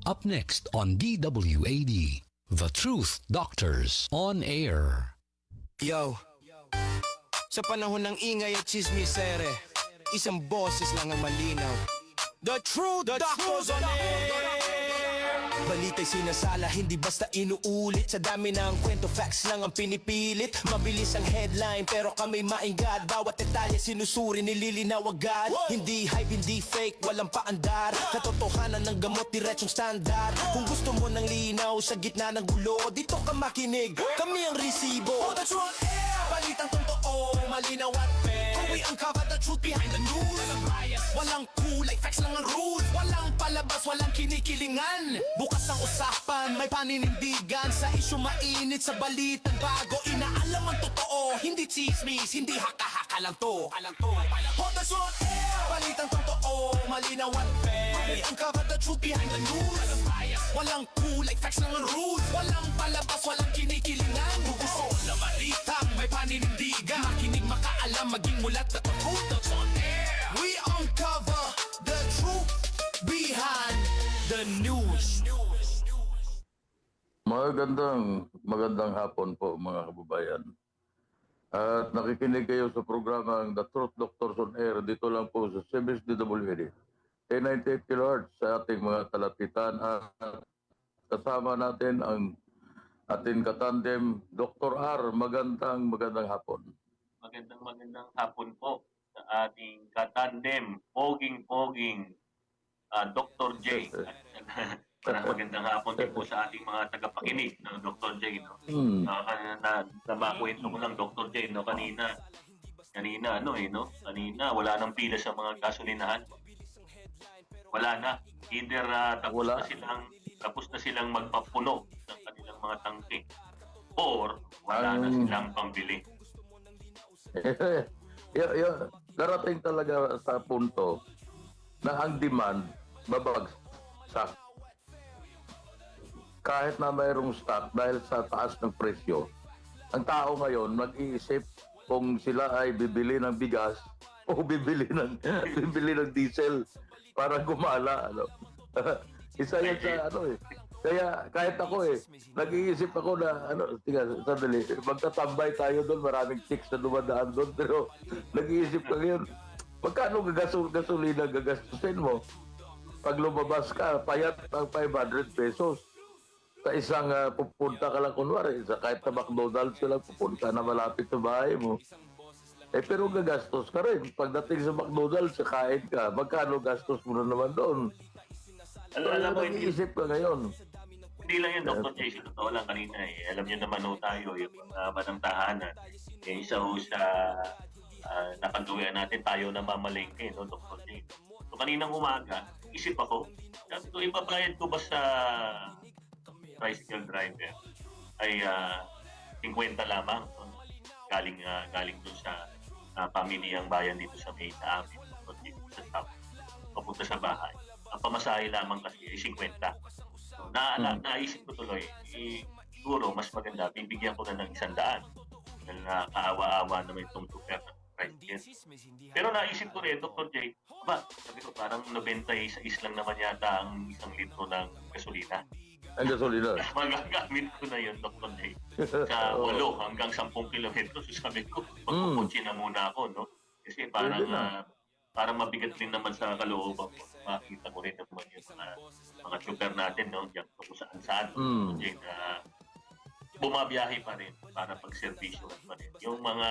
Up next on DWAD, The Truth Doctors on Air. Yo, sa panahon ng ingay at chismisere, isang boses lang ang malinaw. The Truth Doctors on Air. Balita'y sinasala, hindi basta inuulit. Sa dami ng kwento, facts lang ang pinipilit. Mabilis ang headline, pero kami maingad. Bawat detalye sinusuri, nililinaw agad. Hindi hype, hindi fake, walang paandar. Katotohanan ng gamot, diretsong standard. Kung gusto mo ng linaw sa gitna ng gulo, dito ka makinig, kami ang resibo. Oh, the Truth Air, balitang totoo, malinaw at fair. Kung we uncover the truth behind the news, walang bias, walang kulay, facts lang ang rules. Walang palabas, walang kinikilingan. Bukas ang usapan, may paninindigan. Sa isyu mainit, sa balitang bago, inaalam ang totoo. Hindi chismis, hindi haka-haka lang to. Hold the Truth Air, balitang totoo, malinaw at fair. We uncover the truth behind the news, walang bias, walang kulay, facts lang ang rules. Walang palabas, walang kinikilingan. Gusto na balita, may paninindigan. Makinig, makaalam, maging mulat at Truth on Air. We uncover the truth behind the news. Magandang hapon po mga kababayan. At nakikinig kayo sa programang The Truth Doctors on Air dito lang po sa CBS DWD. 98 kHz sa ating mga talatitan at kasama natin ang ating katandem Dr. R. Magandang hapon. Magandang hapon po sa ating katandem, poging Dr. J. Parang magandang hapon din po sa ating mga tagapakinig ng Dr. J. No? Nabakwento ko lang, Dr. J, no? Kanina wala nang pila sa mga gasolinahan. Wala na. Either tapos na silang magpapuno ng kanilang mga tangke or wala na silang pambili. Darating talaga sa punto na ang demand babagsak. Kahit na mayroong stock dahil sa taas ng presyo, ang tao ngayon mag-iisip kung sila ay bibili ng bigas o bibili ng diesel para gumala. Isa yan sa Kaya kahit ako nag-iisip ako na sandali, magtatambay tayo doon, maraming chicks na dumadaan doon, pero nag-iisip ka ngayon, magkano gasolina gagastusin mo? Pag lumabas ka, payat ang 500 pesos. Sa isang pupunta ka lang kunwari, kahit na McDonald's ka lang pupunta na malapit sa bahay mo. Pero gagastos ka rin. Pagdating sa McDonald's, kain ka, magkano gastos mo na naman doon? Alam mo, nag-iisip ka ngayon. Hindi lang yan, Dr. J. Totoo lang kanina Alam niyo naman tayo, yung mga manang tahanan. Isa sa napanduyan natin tayo na mamalengke, no, Dr. J. So kaninang umaga, isip ako, sabi ko, ipabayad ko ba sa tricycle driver ay 50 lamang, no? Galing doon sa pamilyang bayan dito sa may sa amin, sa top, papunta sa bahay. Ang pamasahe lamang kasi ay 50. So, naisip ko tuloy, siguro mas maganda, bibigyan ko na ng 100 dahil nakaawa-awa naman itong super tricycle. Pero naisip ko rin, Dr. J, sabi ko parang 96 lang naman yata ang 1 litro ng gasolina. Ang gasolina? Magagamit ko na yun, Dr. J. Sa 8 hanggang 10 kilometro. So sabi ko, magpuputsi na muna ako, no? Kasi parang mabigat rin naman sa kalooban ko. Makita ko rin naman yung mga super natin, no? Diyan kung saan-saan. Dr. J, na bumabiyahe pa rin para pag-servisyo pa rin. Yung mga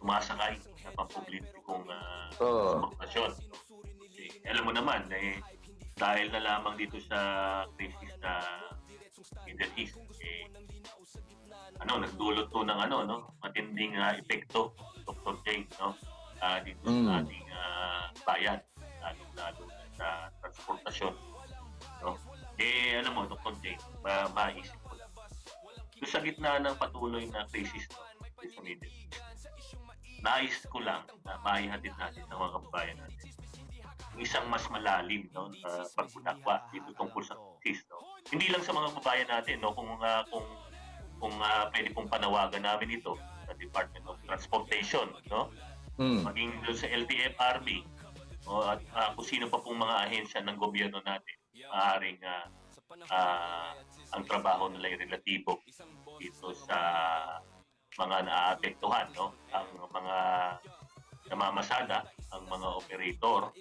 sumasakay sa pampublikong transportasyon. Alam mo naman, dahil na lamang dito sa crisis na Middle East, nagdulot to ng matinding epekto, Dr. J, no? Dito sa ating bayan, lalo sa transportasyon. No? Alam mo, Dr. J, maisip ko lang. Doon sa gitna ng patuloy na crisis sa Middle East, nais ko lang na maihatid natin ng mga kababayan natin isang mas malalim, no, pagpunakwa dito tungkol sa crisis, no? Hindi lang sa mga kababayan natin, no, kung pwede pong panawagan namin ito sa Department of Transportation, no? Maging doon sa LTFRB, o at kung sino pa pong mga ahensya ng gobyerno natin maaaring ang trabaho nila ay relatibo dito sa mga naaapektuhan, no? Ang mga namamasada, ang mga operator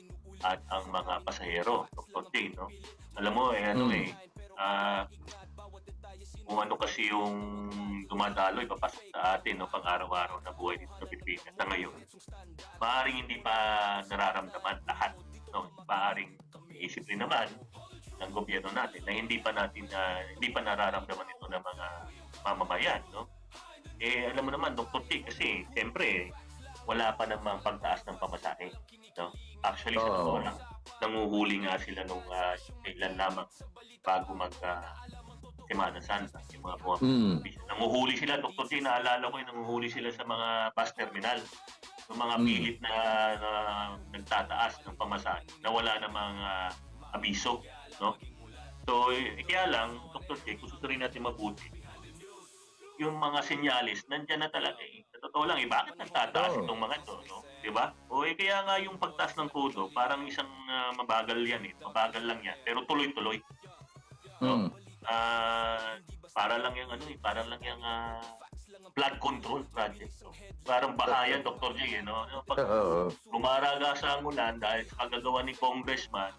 at ang mga pasahero, Dr. J, no? Alam mo kung ano kasi yung dumadaloy papasok sa atin, no, pang-araw-araw na buhay dito sa Pilipinas na ngayon, maaaring hindi pa nararamdaman lahat, no? Maaaring iisip rin naman ng gobyerno natin na hindi pa nararamdaman ito ng mga mamamayan, no? Alam mo naman, Dr. T, kasi siyempre wala pa namang pagtaas ng pamasahe, no? Actually, sa totoo lang, nanguhuli nga sila nung kailan lamang bago Semana Santa, yung mga nanguhuli sila, Dr. T, naalala ko yung nanguhuli sila sa mga bus terminal, yung mga pilit na nagtataas ng pamasahe na wala namang abiso, no? So, kaya lang, Dr. T, kung susurin natin mabuti, yung mga senyalis, nandiyan na talaga eh. Sa totoo lang, bakit nagtataas itong mga ito, no? Diba? Kaya nga yung pagtaas ng krudo, parang isang mabagal yan eh. Mabagal lang yan. Pero tuloy-tuloy. No? Para lang yung flood control project. So, parang bahayan, Dr. J, no? Pag lumaraga sa ulan dahil sa kagagawa ni Congressman,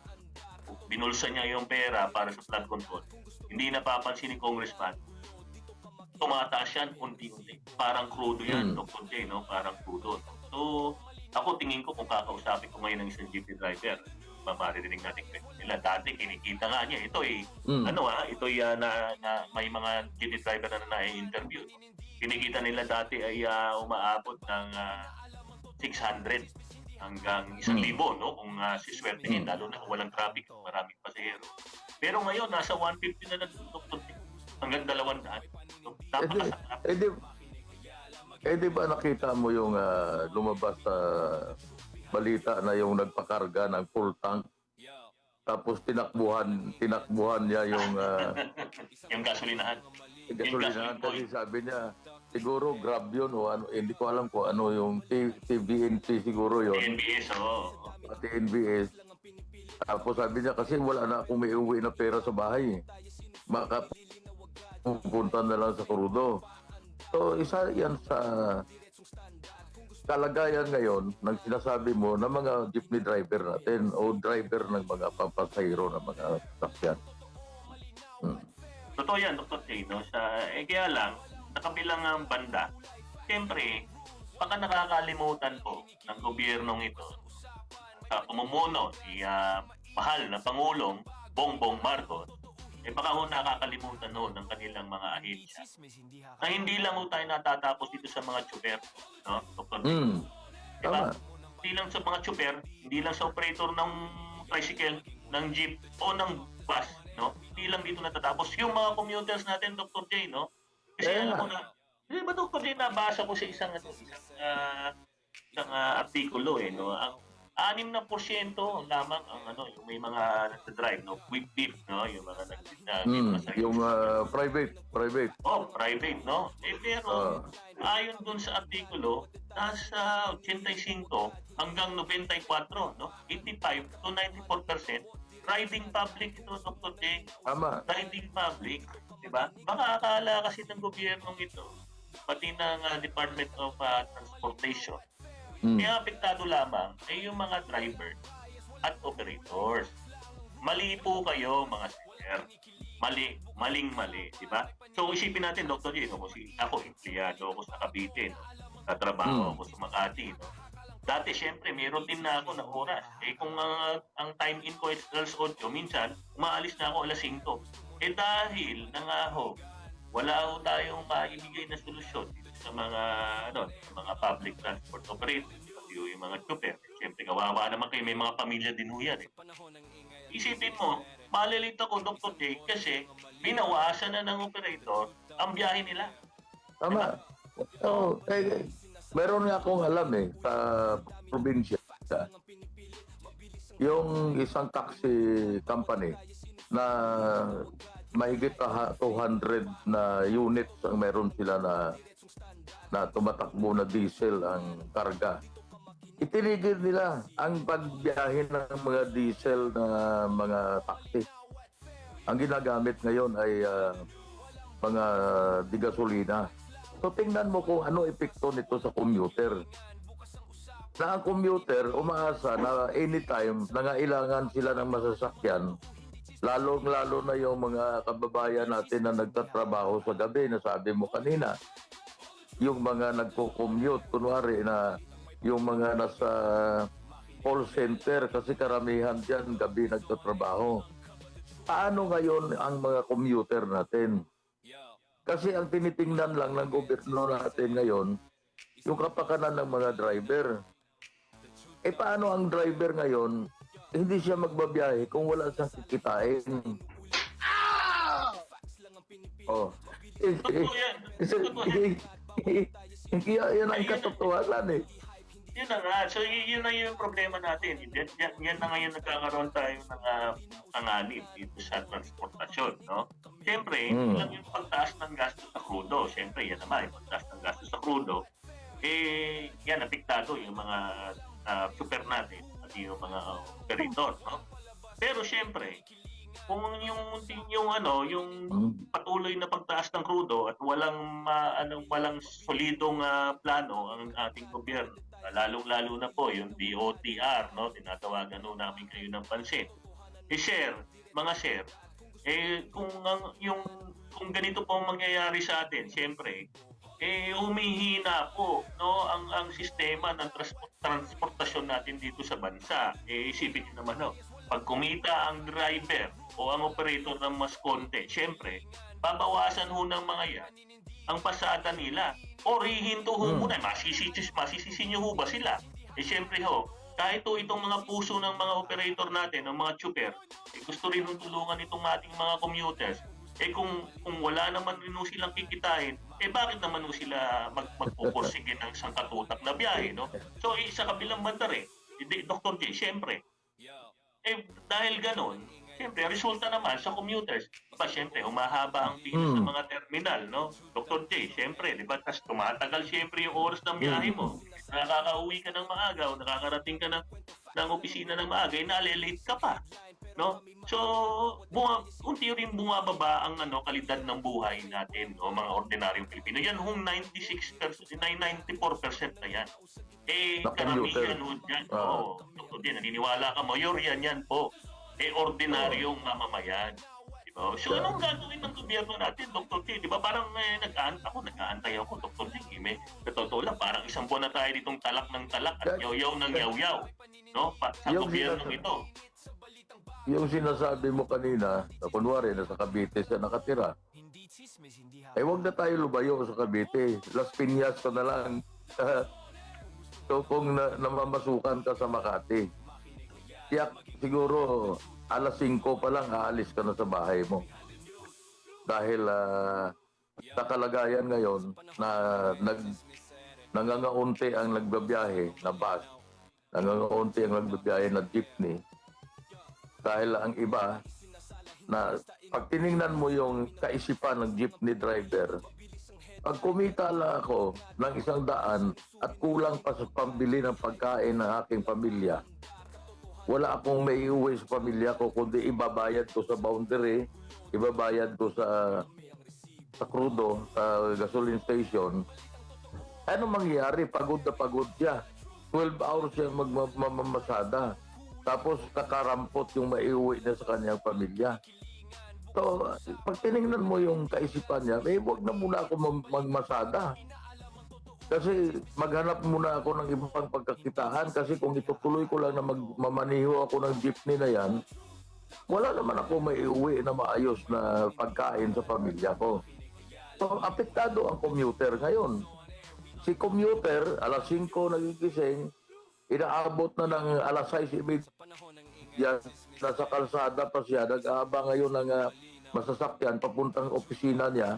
binulsa niya yung pera para sa flood control. Hindi napapansin ni Congressman, tumataas yan unti-unti. Parang crudo yan, Dr. J, no? Parang crudo. So, ako tingin ko kung kakausapin ko ngayon ng isang jeepney driver, maririnig natin nila. Dati kinikita nga niya. Ito may mga jeepney driver na na-interview. Kinikita nila dati ay umaabot ng 600 hanggang 1,000, no? Kung siswertehin, lalo na kung walang traffic, maraming pasahero. Pero ngayon, nasa 150 na Dr. J. Hanggang 200. So, di ba nakita mo yung lumabas sa balita na yung nagpakarga ng full tank, tapos tinakbuhan niya yung yung gasolinahan. Kasi sabi niya, siguro grab yun o ano, hindi ko alam kung ano yung TBNP siguro yun. TNBS, TNBS. Tapos sabi niya, kasi wala na akong may uwi na pera sa bahay. Pupunta na lang sa krudo. So, isa yan sa kalagayan ngayon ng sinasabi mo ng mga jeepney driver natin o driver ng mga papasahero ng mga sasakyan. Totoo yan, Dr. T, no? Kaya lang, sa kabilang banda, siyempre, baka nakakalimutan ko ng gobyernong ito sa pamumuno ni mahal na Pangulong Bongbong Marcos, baka nakakalimutan ng kanilang mga ahensya na hindi lang tayo natatapos dito sa mga tsuper, no? Dr. Diba? Hindi lang sa mga tsuper, hindi lang sa operator ng tricycle, ng jeep, o ng bus, no? Hindi lang dito natatapos. Yung mga commuters natin, Dr. J, no? Kasi alam mo na, di ba, Dr. J, nabasa ko sa isang artikulo, no? Ang 6% lamang ang yung may mga nasa-drive, no? Quick dip, no? Yung mga yung private. Private, no? Pero ayon dun sa artikulo, nasa 85 hanggang 94, no? 85 to 94% riding public ito, Dr. J. Tama. Riding public, di ba? Baka akala kasi ng gobyernong ito, pati ng Department of Transportation, kaya apektado lamang ay yung mga driver at operators. Mali po kayo, mga sir. Maling-mali, di ba? So isipin natin, Dr. J, no? Kasi ako, empleyado ako sa Cavite, no? Sa trabaho ako sa Makati, no? Dati, syempre, meron din na ako na oras. Kung ang time in ko is alas 8, minsan, umaalis na ako alas 5. Dahil wala ho tayong maibigay na solusyon sa mga public transport operators, pati yung mga tsuper. Siyempre, kawawa naman kayo, may mga pamilya din ho yan. Isipin mo, malilito ko, Dr. J, kasi binawasan na ng operator ang biyahe nila. Tama. Diba? Meron nga akong alam sa probinsya. Yung isang taxi company na mahigit 200 na units ang meron sila na tumatakbo na diesel ang karga. itinigil nila ang pagbiyahe ng mga diesel na mga taxi. Ang ginagamit ngayon ay mga digasolina. So tingnan mo kung ano epekto nito sa commuter. Na ang commuter umaasa na anytime nangailangan sila ng masasakyan, lalong-lalo na yung mga kababayan natin na nagtatrabaho sa gabi, na sabi mo kanina, yung mga nagko-commute, kunwari na yung mga nasa call center, kasi karamihan dyan gabi nagtatrabaho. Paano ngayon ang mga commuter natin? Kasi ang tinitingnan lang ng gobyerno natin ngayon, yung kapakanan ng mga driver. Paano ang driver ngayon, hindi siya magbabiyahe kung wala siyang kikitain? Oh. Kaya yan ang katotohanan eh. Yun na nga. So, yun na yung problema natin. Yan na ngayon nagkakaroon tayo ng panganib dito sa transportasyon, no? Siyempre, lang yung pagtaas ng gastos sa krudo. Siyempre, yan naman, yung pagtaas ng gastos sa krudo. Yan, apektado yung mga super natin at yung mga operator, no? Pero siyempre, kung yung patuloy na pagtaas ng krudo at walang solidong plano ang ating gobyerno, lalong-lalo na po yung DOTR, no, tinatawagan no namin kayo ng pansin. Mga sir, kung ganito po ang mangyayari sa atin, siyempre, humihina po, no, ang sistema ng transportasyon natin dito sa bansa. Isipin niyo naman, no, pag kumita ang driver o ang operator ng mas konti, siyempre, babawasan ho ng mga yan ang pasada nila. O hihinto ho muna, masisisi nyo ho ba sila? Siyempre ho, kahit itong mga puso ng mga operator natin, ng mga tsuper, gusto rin hong tulungan itong ating mga commuters. Kung wala naman rin silang kikitain, bakit naman sila magpupursige ng isang katutak na biyahe, no? So, sa kabilang banda rin, Dr. J, siyempre, dahil ganon, siyempre, resulta naman sa commuters. Siyempre, humahaba ang pila sa mga terminal, no? Dr. J, siyempre, di ba? Tapos tumatagal siyempre yung oras ng biyahe mo. Nakakauwi ka ng maaga o nakakarating ka ng opisina ng maaga, nalilate ka pa. No? So, unti-unti bumababa ang kalidad ng buhay natin, no, mga ordinaryong Pilipino. Yan hong 94% na yan. Karamihan ho dyan. Naniniwala ka, Mayor, yan po. Ordinaryong mamamayan. Diba? So, anong gagawin ng gobyerno natin, Dr. T? Diba parang nag-aantay ako, Dr. T. Sa totoo lang, parang isang buwan na tayo ditong talak ng talak at yaw-yaw ng yaw-yaw. No? Sa gobyernong ito. Yung sinasabi mo kanina, na kunwari, nasa Cavite siya nakatira. Huwag na tayo lumayo sa Cavite. Las Piñas ka na lang. So, kung namamasukan ka sa Makati, siguro, alas 5 pa lang, aalis ka na sa bahay mo. Dahil sa kalagayan ngayon na nangangaunti ang nagbabiyahe na bus, nangangaunti ang nagbabiyahe na jeepney, dahil ang iba na pag tiningnan mo yung kaisipan ng jeepney driver, pag kumita lang ako ng 100 at kulang pa sa pambili ng pagkain ng aking pamilya, wala akong maiuwi sa pamilya ko, kundi ibabayad ko sa boundary, ibabayad ko sa krudo, sa gasoline station. Ano mangyayari? Pagod na pagod siya. 12 hours siya magmamasada. Tapos nakarampot yung maiuwi niya sa kanyang pamilya. So, pag tinignan mo yung kaisipan niya, huwag na muna ako magmasada. Kasi maghanap muna ako ng ibang pagkakitaan, kasi kung itutuloy ko lang na mamaniho ako ng jeepney na yan, wala naman ako maiuwi na maayos na pagkain sa pamilya ko. So, apektado ang commuter ngayon. Si commuter, alas 5 nagigising, inaabot na ng alas 6:30 yan, nasa kalsada pa siya, nag-aabang ngayon ng masasakyan papuntang opisina niya.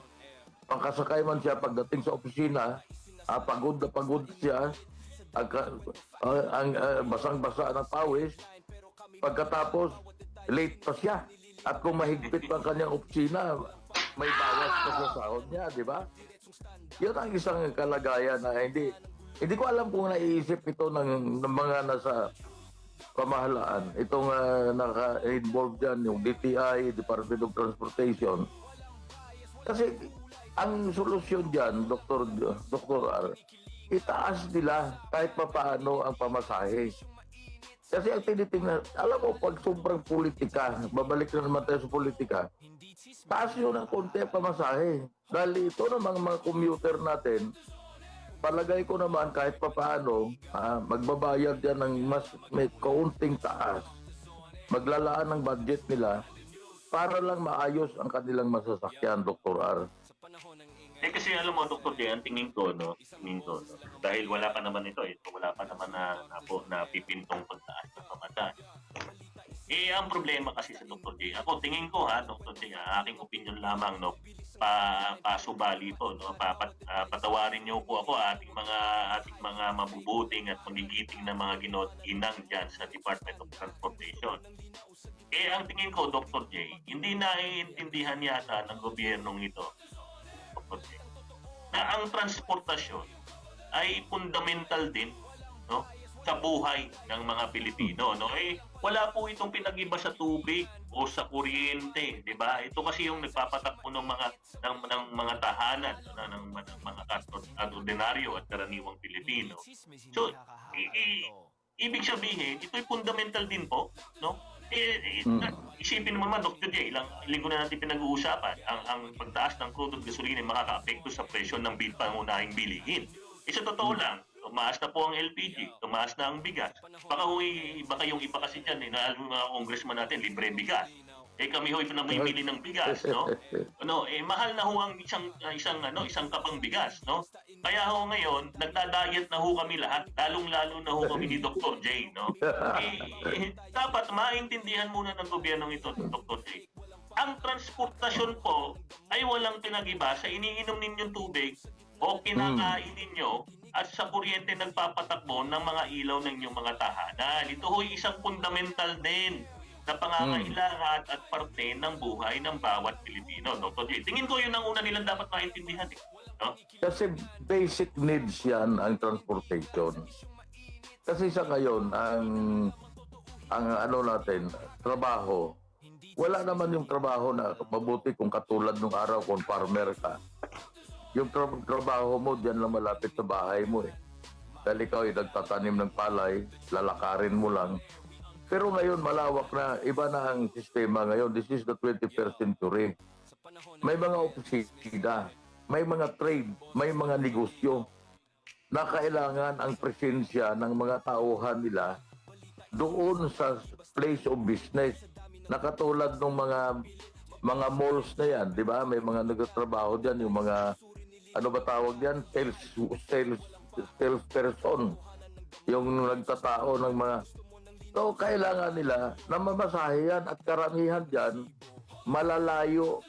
Pagkasakay man siya, pagdating sa opisina, pagod na pagod siya, ang basang-basa ng pawis. Pagkatapos, late pa siya. At kung mahigpit pa ang kanyang opisina, may bawas pa sa sahod niya, di ba? Yun ang isang kalagayan na Hindi ko alam kung naiisip ito ng mga nasa pamahalaan. Itong naka-involved dyan, yung DTI, Department of Transportation. Kasi ang solusyon dyan, Dr. R, itaas nila kahit papaano ang pamasahe. Kasi ang tinitingnan, alam mo, pag sobrang politika, babalik na naman tayo sa politika, taas yun ng konti ang pamasahe. Dahil ito namang mga commuter natin, palagay ko naman kahit papaano, magbabayad yan ng mas may kaunting taas. Maglalaan ng budget nila para lang maayos ang kanilang masasakyan, Dr. R. Kasi alam mo, Dr. J, ang tingin ko, dahil wala pa naman ito, wala pa naman na pipintong pagtaas ng pamasahe. Ang problema kasi sa Dr. J, ako tingin ko Dr. J, aking opinion lamang, pasubali po, patawarin niyo po ako, ating mga mabubuting at magigiting na mga ginang diyan sa Department of Transportation. Ang tingin ko, Dr. J, hindi naiintindihan yata ng gobyernong ito, Dr. J, na ang transportasyon ay fundamental din, sa buhay ng mga Pilipino, wala po itong pinag-iba sa tubig o sa kuryente, 'di ba? Ito kasi yung nagpapatakbo ng mga tahanan ng mga ordinaryo at karaniwang Pilipino. So, ibig sabihin, ito'y fundamental din po, Isipin mo naman, Dr. J, ilang linggo na natin pinag-uusapan, ang pagtaas ng crude at gasolina ay makaka-apekto sa presyo ng pangunahing bilihin. Sa totoo lang, tumaas na po ang LPG, tumaas na ang bigas. Baka yung iba kasi dyan, na mga congressman natin, libre bigas. Kami ho'y namimili ng bigas, mahal na ho ang isang kapang bigas, Kaya ho ngayon, nagda-diet na ho kami lahat, lalong-lalo na ho kami ni Dr. J, dapat maintindihan muna ng gobyernong ito, Dr. J. Ang transportasyon po ay walang pinag-iba sa iniinom ninyong tubig o kinakain ninyo at sa kuryente nagpapatakbo ng mga ilaw ng inyong mga tahanan. Ito ho'y isang fundamental din na pangangailangan at parte ng buhay ng bawat Pilipino, Dr. J. Tingin ko yun ang una nilang dapat maintindihan. Kasi basic needs yan ang transportation. Kasi sa ngayon, ang natin, trabaho, wala naman yung trabaho na mabuti kung katulad nung araw kung farmer ka. Yung trabaho mo, diyan lang malapit sa bahay mo Dahil ikaw ay nagtatanim ng palay, lalakarin mo lang. Pero ngayon, malawak na, iba na ang sistema ngayon. This is the 21st century. May mga opisina, may mga trade, may mga negosyo na kailangan ang presensya ng mga tauhan nila doon sa place of business. Na katulad ng mga malls na yan, di ba? May mga nagtatrabaho dyan, yung mga, ano ba tawag yan? Sales person. Yung nagtatao ng mga. So, kailangan nila na mamasahe yan at karamihan dyan, malalayo,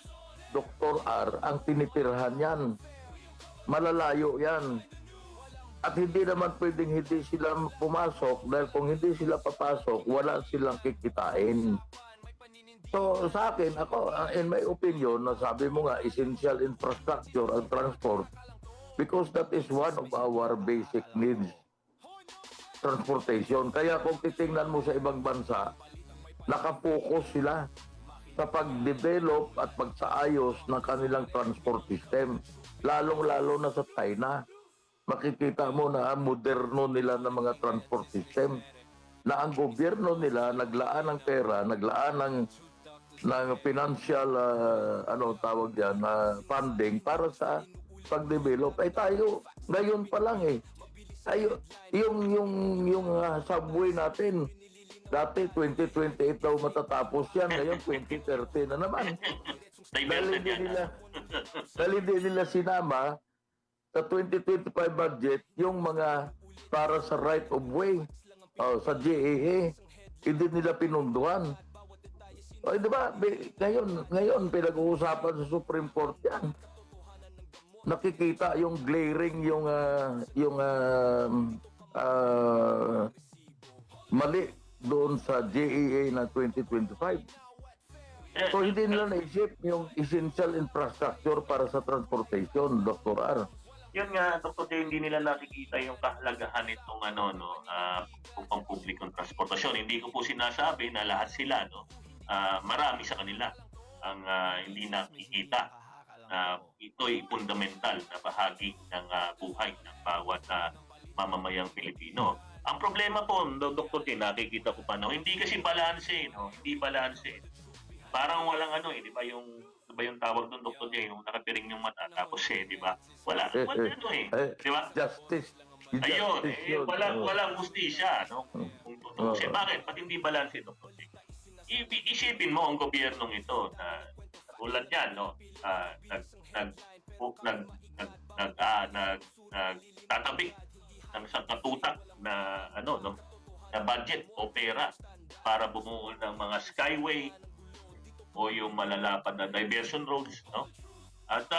Dr. R, ang tinitirhan yan. Malalayo yan. At hindi naman pwedeng hindi sila pumasok dahil kung hindi sila papasok, wala silang kikitain. So, sa akin, ako, in my opinion, nasabi mo nga, essential infrastructure ang transport because that is one of our basic needs. Transportation. Kaya kung titingnan mo sa ibang bansa, nakapokus sila sa pag-develop at pagsaayos ng kanilang transport system. Lalong-lalo na sa China. Makikita mo na moderno nila ng mga transport system na ang gobyerno nila naglaan ng pera, naglaan ng financial funding para sa pag-develop. Tayo, ngayon pa lang tayo, yung subway natin, dati 2028 daw matatapos yan, ngayon 2030 na naman. Dahil hindi nila sinama sa 2025 budget yung mga para sa right of way, sa GAA, hindi nila pinunduan. Di ba? Ngayon pinag-uusapan sa Supreme Court yan. Nakikita yung glaring mali doon sa GEA na 2025. So hindi nila naisip yung essential infrastructure para sa transportation, Dr. R. yun nga, Dr. J, hindi nila nakikita yung kahalagahan nitong pang publikong transportasyon. Hindi ko po sinasabi na lahat sila, no? Marami sa kanila ang hindi nakikita na ito'y fundamental na bahagi ng buhay ng bawat mamamayang Pilipino. Ang problema po, Dr. J, nakikita ko pa, no? Hindi kasi balanse, no? Hindi balanse. Parang walang di ba yung tawag doon, Dr. J, yung nakapiring yung mata, tapos di ba? Wala di ba? Justice. Ayun, Justice yun. walang hustisya, no? Kung totoo siya. Bakit? Pag hindi balanse, Dr. J? Isipin mo ang gobyernong ito na tulad yan, no? Nagtatabik ng sa katutak na na budget o pera para bumuo ng mga skyway o yung malalapad na diversion roads, no? At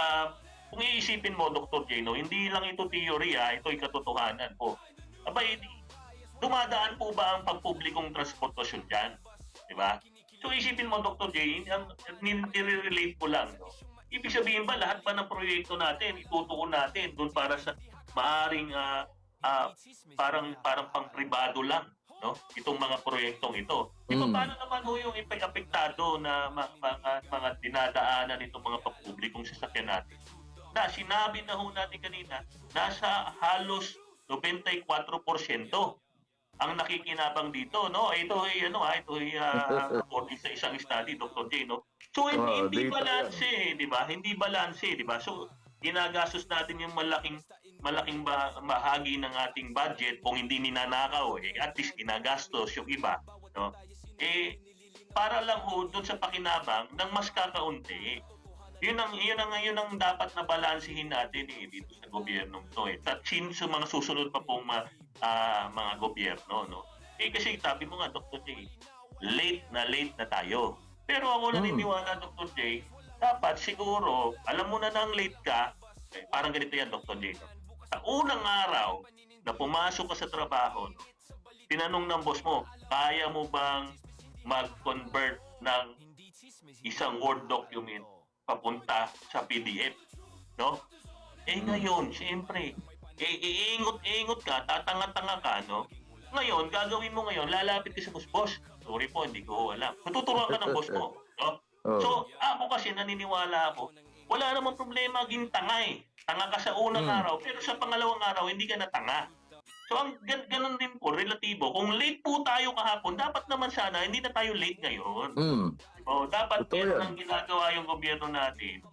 kung iisipin mo, Dr. J, no, hindi lang ito theory, ito'y katotohanan po. Abay, dumadaan po ba ang pagpublikong transportasyon dyan? Di ba? So isipin mo, Dr. J, ang nire-relate ko lang, no? Ibig sabihin ba, lahat ba ng proyekto natin, itutuon natin doon para sa maaring parang pang-pribado lang, no? Itong mga proyektong ito. Di ba paano naman ho yung apektado na mga dinadaanan nitong mga pagpublikong sasakyan natin? Na sinabi na ho natin kanina, nasa halos 94% ang nakikinabang dito, no? Ito ay according sa isang study, Dr. J, no? So hindi balanse, di ba? Hindi balanse, di ba? So ginagastos natin yung malaking bahagi ng ating budget kung hindi ninanakaw, at least ginagastos yung iba, no? Para lang ho doon sa pakinabang ng mas kakaunti. Yun ang dapat na balansehin natin dito sa gobyernong to. At sa mga susunod pa pong mga gobyerno, no? Kasi sabi mo nga, Dr. J, late na tayo. Pero ako naniniwala, Dr. J, dapat siguro, alam mo na nang late ka, parang ganito yan, Dr. J. No? Sa unang araw na pumasok ka sa trabaho, no, tinanong ng boss mo, kaya mo bang mag-convert ng isang Word document papunta sa PDF, no? Ngayon, siyempre, iingot ka, tatanga-tanga ka, no? Ngayon, gagawin mo ngayon, lalapit ka sa boss. Sorry po, hindi ko alam. Tuturuan ka ng boss mo, no? So, ako kasi naniniwala ako, wala namang problema maging tanga eh. Tanga ka sa unang araw, pero sa pangalawang araw, hindi ka na tanga. So, ganun din po, relatibo. Kung late po tayo kahapon, dapat naman sana, hindi na tayo late ngayon. Dapat meron ang ginagawa yung gobyerno natin.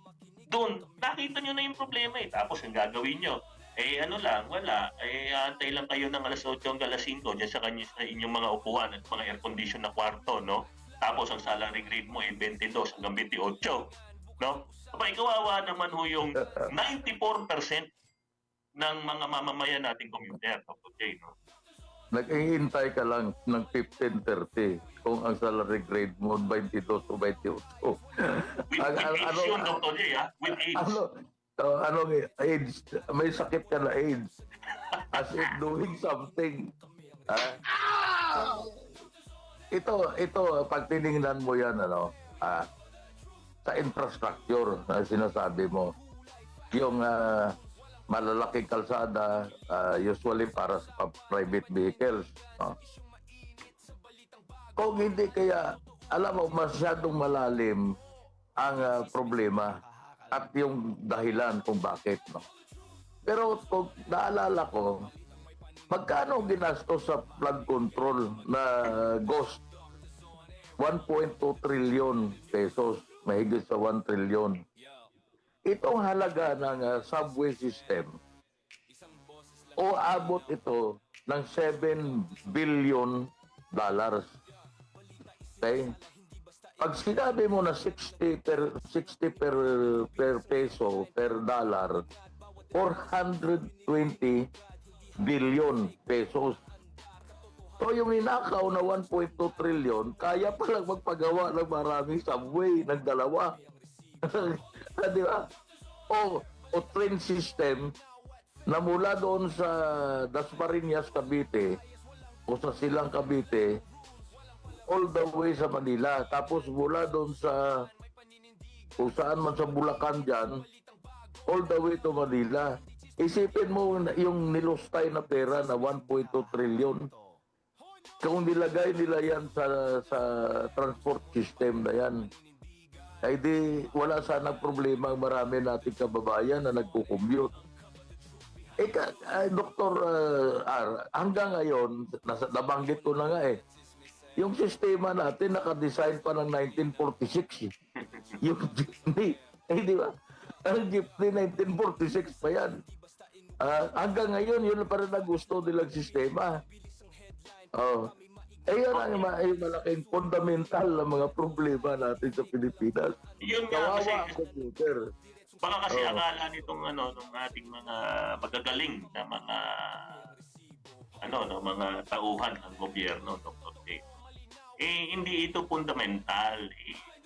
Doon, nakita nyo na yung problema eh. Tapos, ang gagawin nyo, wala. Antay lang kayo ng alas 8 hanggang alas 5 dyan sa inyong mga upuan at mga air condition na kwarto, no? Tapos, ang salary grade mo ay 22 hanggang 28, no? Abay, kawawa naman ho yung 94% ng mga mamamayan nating commuter, Dr. J, no? Nag-ihintay ka lang ng 15:30 kung ang salary grade mo 22 o 28. With age yun, Dr. J, ha? With age. Anong AIDS? May sakit ka na AIDS. As if doing something. Ito, pag tinignan mo yan, sa infrastructure na sinasabi mo, yung malalaking kalsada, usually para sa private vehicles. Kung hindi kaya, alam mo, masyadong malalim ang problema at yung dahilan kung bakit. No? Pero kung naalala ko, magkano ginastos sa flood control na ghost? 1.2 trillion pesos, mahigit sa 1 trillion. Itong halaga ng subway system, o abot ito ng $7 billion. Okay? Pag sinabi mo na 60 per peso, per dollar, 420 billion pesos. So yung ninakaw na 1.2 trillion, kaya palang magpagawa ng maraming subway ng dalawa. Di ba? O train system na mula doon sa Dasmariñas, Cavite o sa Silang Cavite all the way sa Manila. Tapos mula doon sa kung saan man sa Bulacan dyan, all the way to Manila. Isipin mo yung nilustay na pera na 1.2 trillion. Kung nilagay nila yan sa transport system na yan, ay di wala sanang problema ang marami nating kababayan na nagko-commute. Dr. Hanggang ngayon, nabanggit ko na nga yung sistema natin nakadesign pa ng 1946. Yung jeepney, di ba? Ang jeepney 1946 pa yan. Hanggang ngayon, yun pa rin ang gusto nilang sistema. Yun ang malaking fundamental na mga problema natin sa Pilipinas. Yun nga kasi, Kawawa ang computer. baka kasi akala nitong nung ating mga magagaling na mga tauhan ng gobyerno, Dr. J. Hindi ito fundamental.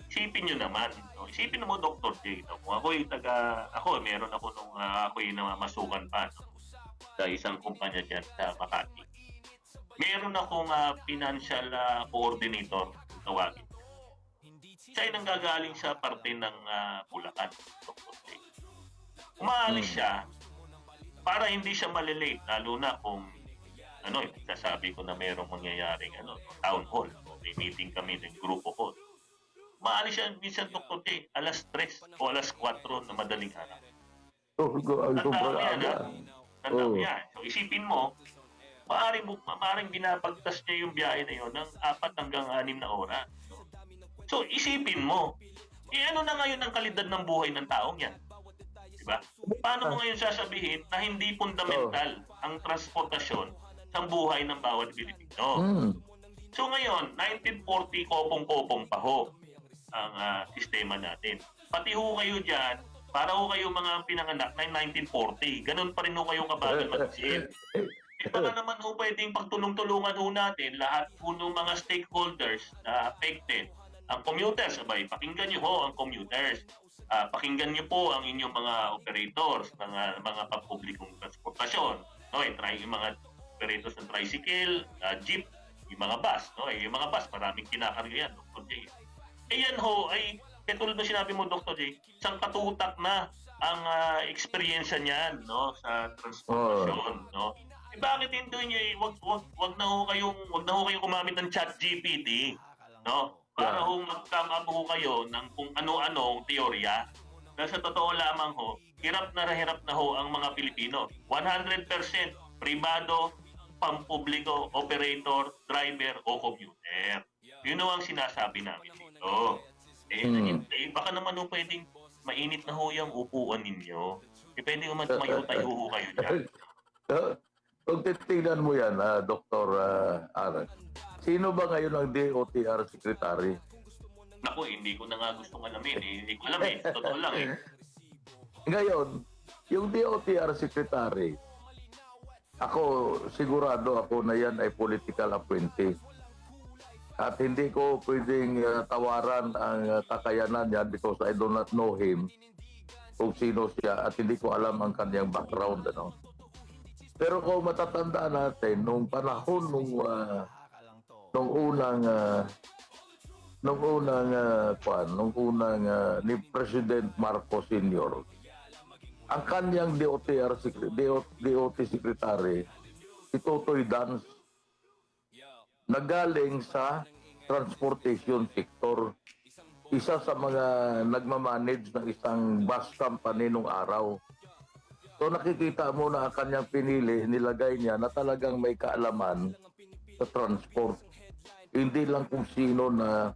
Isipin nyo naman. No? Isipin mo, Dr. J. No? Kung meron ako nung ako'y namamasukan pa sa isang kumpanya dyan sa Makati. Meron akong financial coordinator, tawagin. Siya ay nanggagaling sa parte ng Bulacan, Dr. J. Umaalis siya para hindi siya malilate, lalo na kung sasabi ko na merong mangyayaring town hall o may meeting kami ng grupo ko. Maalis siya minsan, Dr. J, alas 3 o alas 4 na madaling araw. Tanda mo yan. So isipin mo, maaaring binabagtas niya yung biyahe na yun ng 4 hanggang 6 na oras. So isipin mo, ano na ngayon ang kalidad ng buhay ng taong yan? Diba? Paano mo ngayon sasabihin na hindi fundamental ang transportasyon sa buhay ng bawat Pilipino? So ngayon, 1940, kopong-kopong pa ho ang sistema natin. Pati ho kayo dyan, para ho kayo mga pinanganak na 1940, ganun pa rin ho kayong kabagal mag-isip. Baka naman ho pwedeng pagtulong-tulungan ho natin lahat ho ng mga stakeholders na affected. Ang commuters, pakinggan nyo ho ang commuters. Pakinggan niyo po ang inyong mga operators ng mga pampublikong transportasyon. Yung mga operators ng tricycle, jeep, yung mga bus. Yung mga bus, maraming kinakarga yan, Dr. J. Yan ho, tulad na sinabi mo, Dr. J, isang katutak na ang eksperyensya niyan sa transportasyon. Bakit hindi nyo, wag na ho kayong gumamit ng ChatGPT, para mag-come up ho kayo ng kung ano-anong teorya. Dahil sa totoo lamang ho, hirap na ho ang mga Pilipino. 100% pribado, pampubliko, operator, driver o commuter. Yun ho ang sinasabi namin dito. Baka naman ho pwedeng mainit na ho yung upuan ninyo. Pwede ho tumayo-tayo ho kayo dyan. Kung titignan mo yan, Dr. Aran, sino ba ngayon ang DOTR Secretary? Naku, hindi ko na nga gustong alamin. Hindi ko alam Totoo lang Ngayon, yung DOTR Secretary, sigurado ako na yan ay political appointee. At hindi ko pwedeng tawaran ang kakayanan yan because I do not know him kung sino siya at hindi ko alam ang kanyang background. Pero kung matatandaan natin, nung panahon nung unang ni President Marcos Sr., ang kanyang DOT Secretary, si Totoy Dance, nagaling sa transportation sector. Isa sa mga nagmamanage ng isang bus company nung araw. So nakikita mo na ang kanyang pinili, nilagay niya na talagang may kaalaman sa transport. Hindi lang kung sino na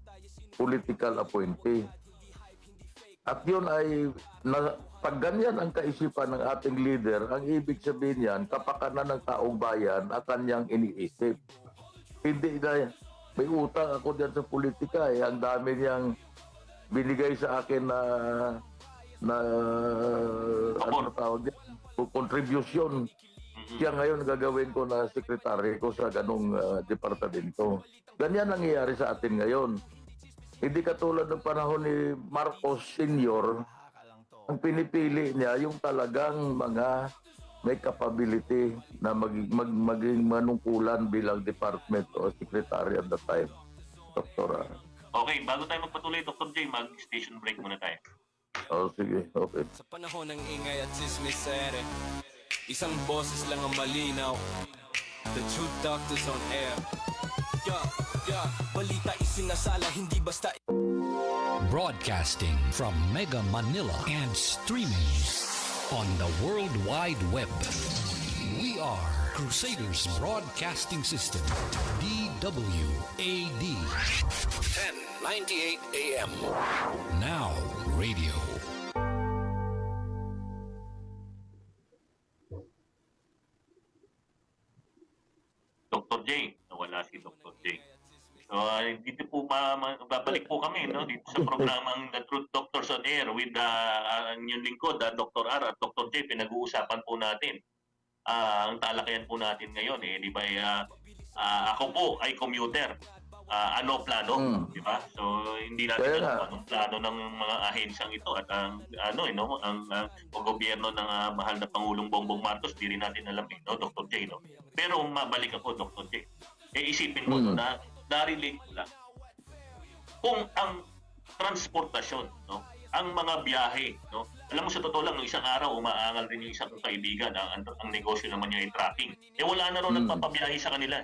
political appointee. At yun ay, pag ganyan ang kaisipan ng ating leader, ang ibig sabihin yan, kapakanan ng taong bayan at kanyang iniisip. Hindi na, may utang ako dyan sa politika Ang dami niyang binigay sa akin na contribution. Siya ngayon gagawin ko na sekretary ko sa ganong departamento. Ganyan nangyayari sa atin ngayon. Hindi katulad ng panahon ni Marcos Sr., ang pinipili niya yung talagang mga may capability na maging manungkulan bilang department o secretary at the time. Doktora. Okay, bago tayo magpatuloy, Dr. J, mag-station break muna tayo. Sige, okay. Sa panahon ng ingay at sismisere, Isang boses lang ang malinaw. The Truth Doctors on air. Balita isinasala, hindi basta. Broadcasting from Mega Manila and streaming on the World Wide Web. We are Crusaders Broadcasting System, DWAD. 1098 AM. Now radio. Dr. J, nawala si Dr. J. So, dito po babalik po kami no dito sa programang The Truth Doctors on Air with yung lingkod, Dr. R at Dr. J. Pinag-uusapan po natin ang talakayan po natin ngayon di ba ako po ay commuter. Ano plano, di ba? So hindi natin alam anong plano ng mga ahensyang ito at ang gobyerno ng mahal na Pangulong Bongbong Marcos, di rin natin alam Dr. J, no? Pero mabalik ako, Dr. J. Isipin mo na narelate ko lang. Kung ang transportasyon, no, ang mga biyahe, no, alam mo sa totoo lang, no, isang araw umaangal rin yung isang kaibigan, ang negosyo naman niya ay tracking. Wala na rin nagpapabiyahe sa kanila,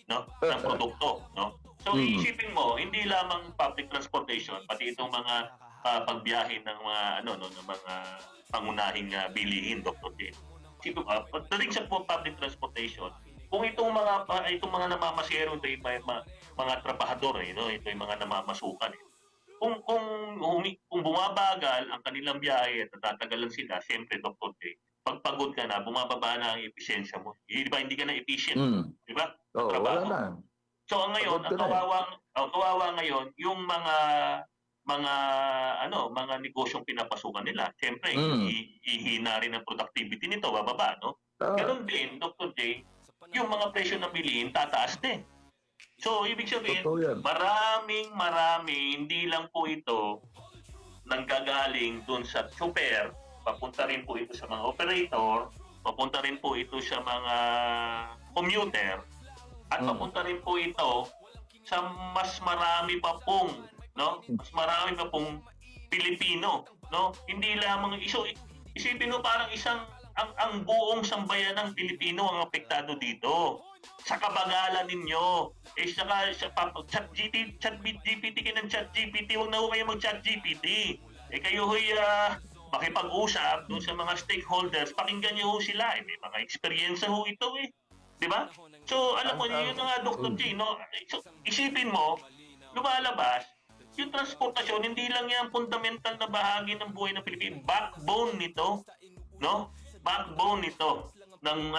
no, ng produkto, no. So iisipin mo, hindi lamang public transportation, pati itong mga pagbiyahe ng mga ng mga pangunahing bilihin, Dr. J. Isipin mo, pagdating sa public transportation, kung itong mga namamasero, ito yung mga trabahador, ito yung mga namamasukan. Kung bumabagal ang kanilang biyahe at natatagalan sila, siyempre, Dr. J, pagpagod ka na, bumababa na ang efficiency mo. Di ba, hindi ka na efficient. Di ba? Wala na. So ngayon, ang kawawa ngayon, yung mga negosyong pinapasukan nila, siyempre, ihina rin ang productivity nito, bababa, no? Ganun din, Dr. J, yung mga presyo ng bilihin, tataas din. So, ibig sabihin, maraming, hindi lang po ito nanggagaling dun sa super, papunta rin po ito sa mga operator, papunta rin po ito sa mga commuter, at papunta rin po ito sa mas marami pa pong Pilipino, no? Hindi lamang isipin mo parang ang buong sambayan ng Pilipino ang apektado dito. Sa kabagalan ninyo, saka ChatGPT kayo ng ChatGPT, huwag na ho kayo mag-ChatGPT. Kayo ho'y makipag-usap doon sa mga stakeholders, pakinggan nyo ho sila. May mga experience ho ito Di ba? So, alam mo, yun nga, Dr. J, no? So, isipin mo, lumalabas, yung transportasyon, hindi lang yan fundamental na bahagi ng buhay ng Pilipinas. Backbone nito, no? Backbone nito ng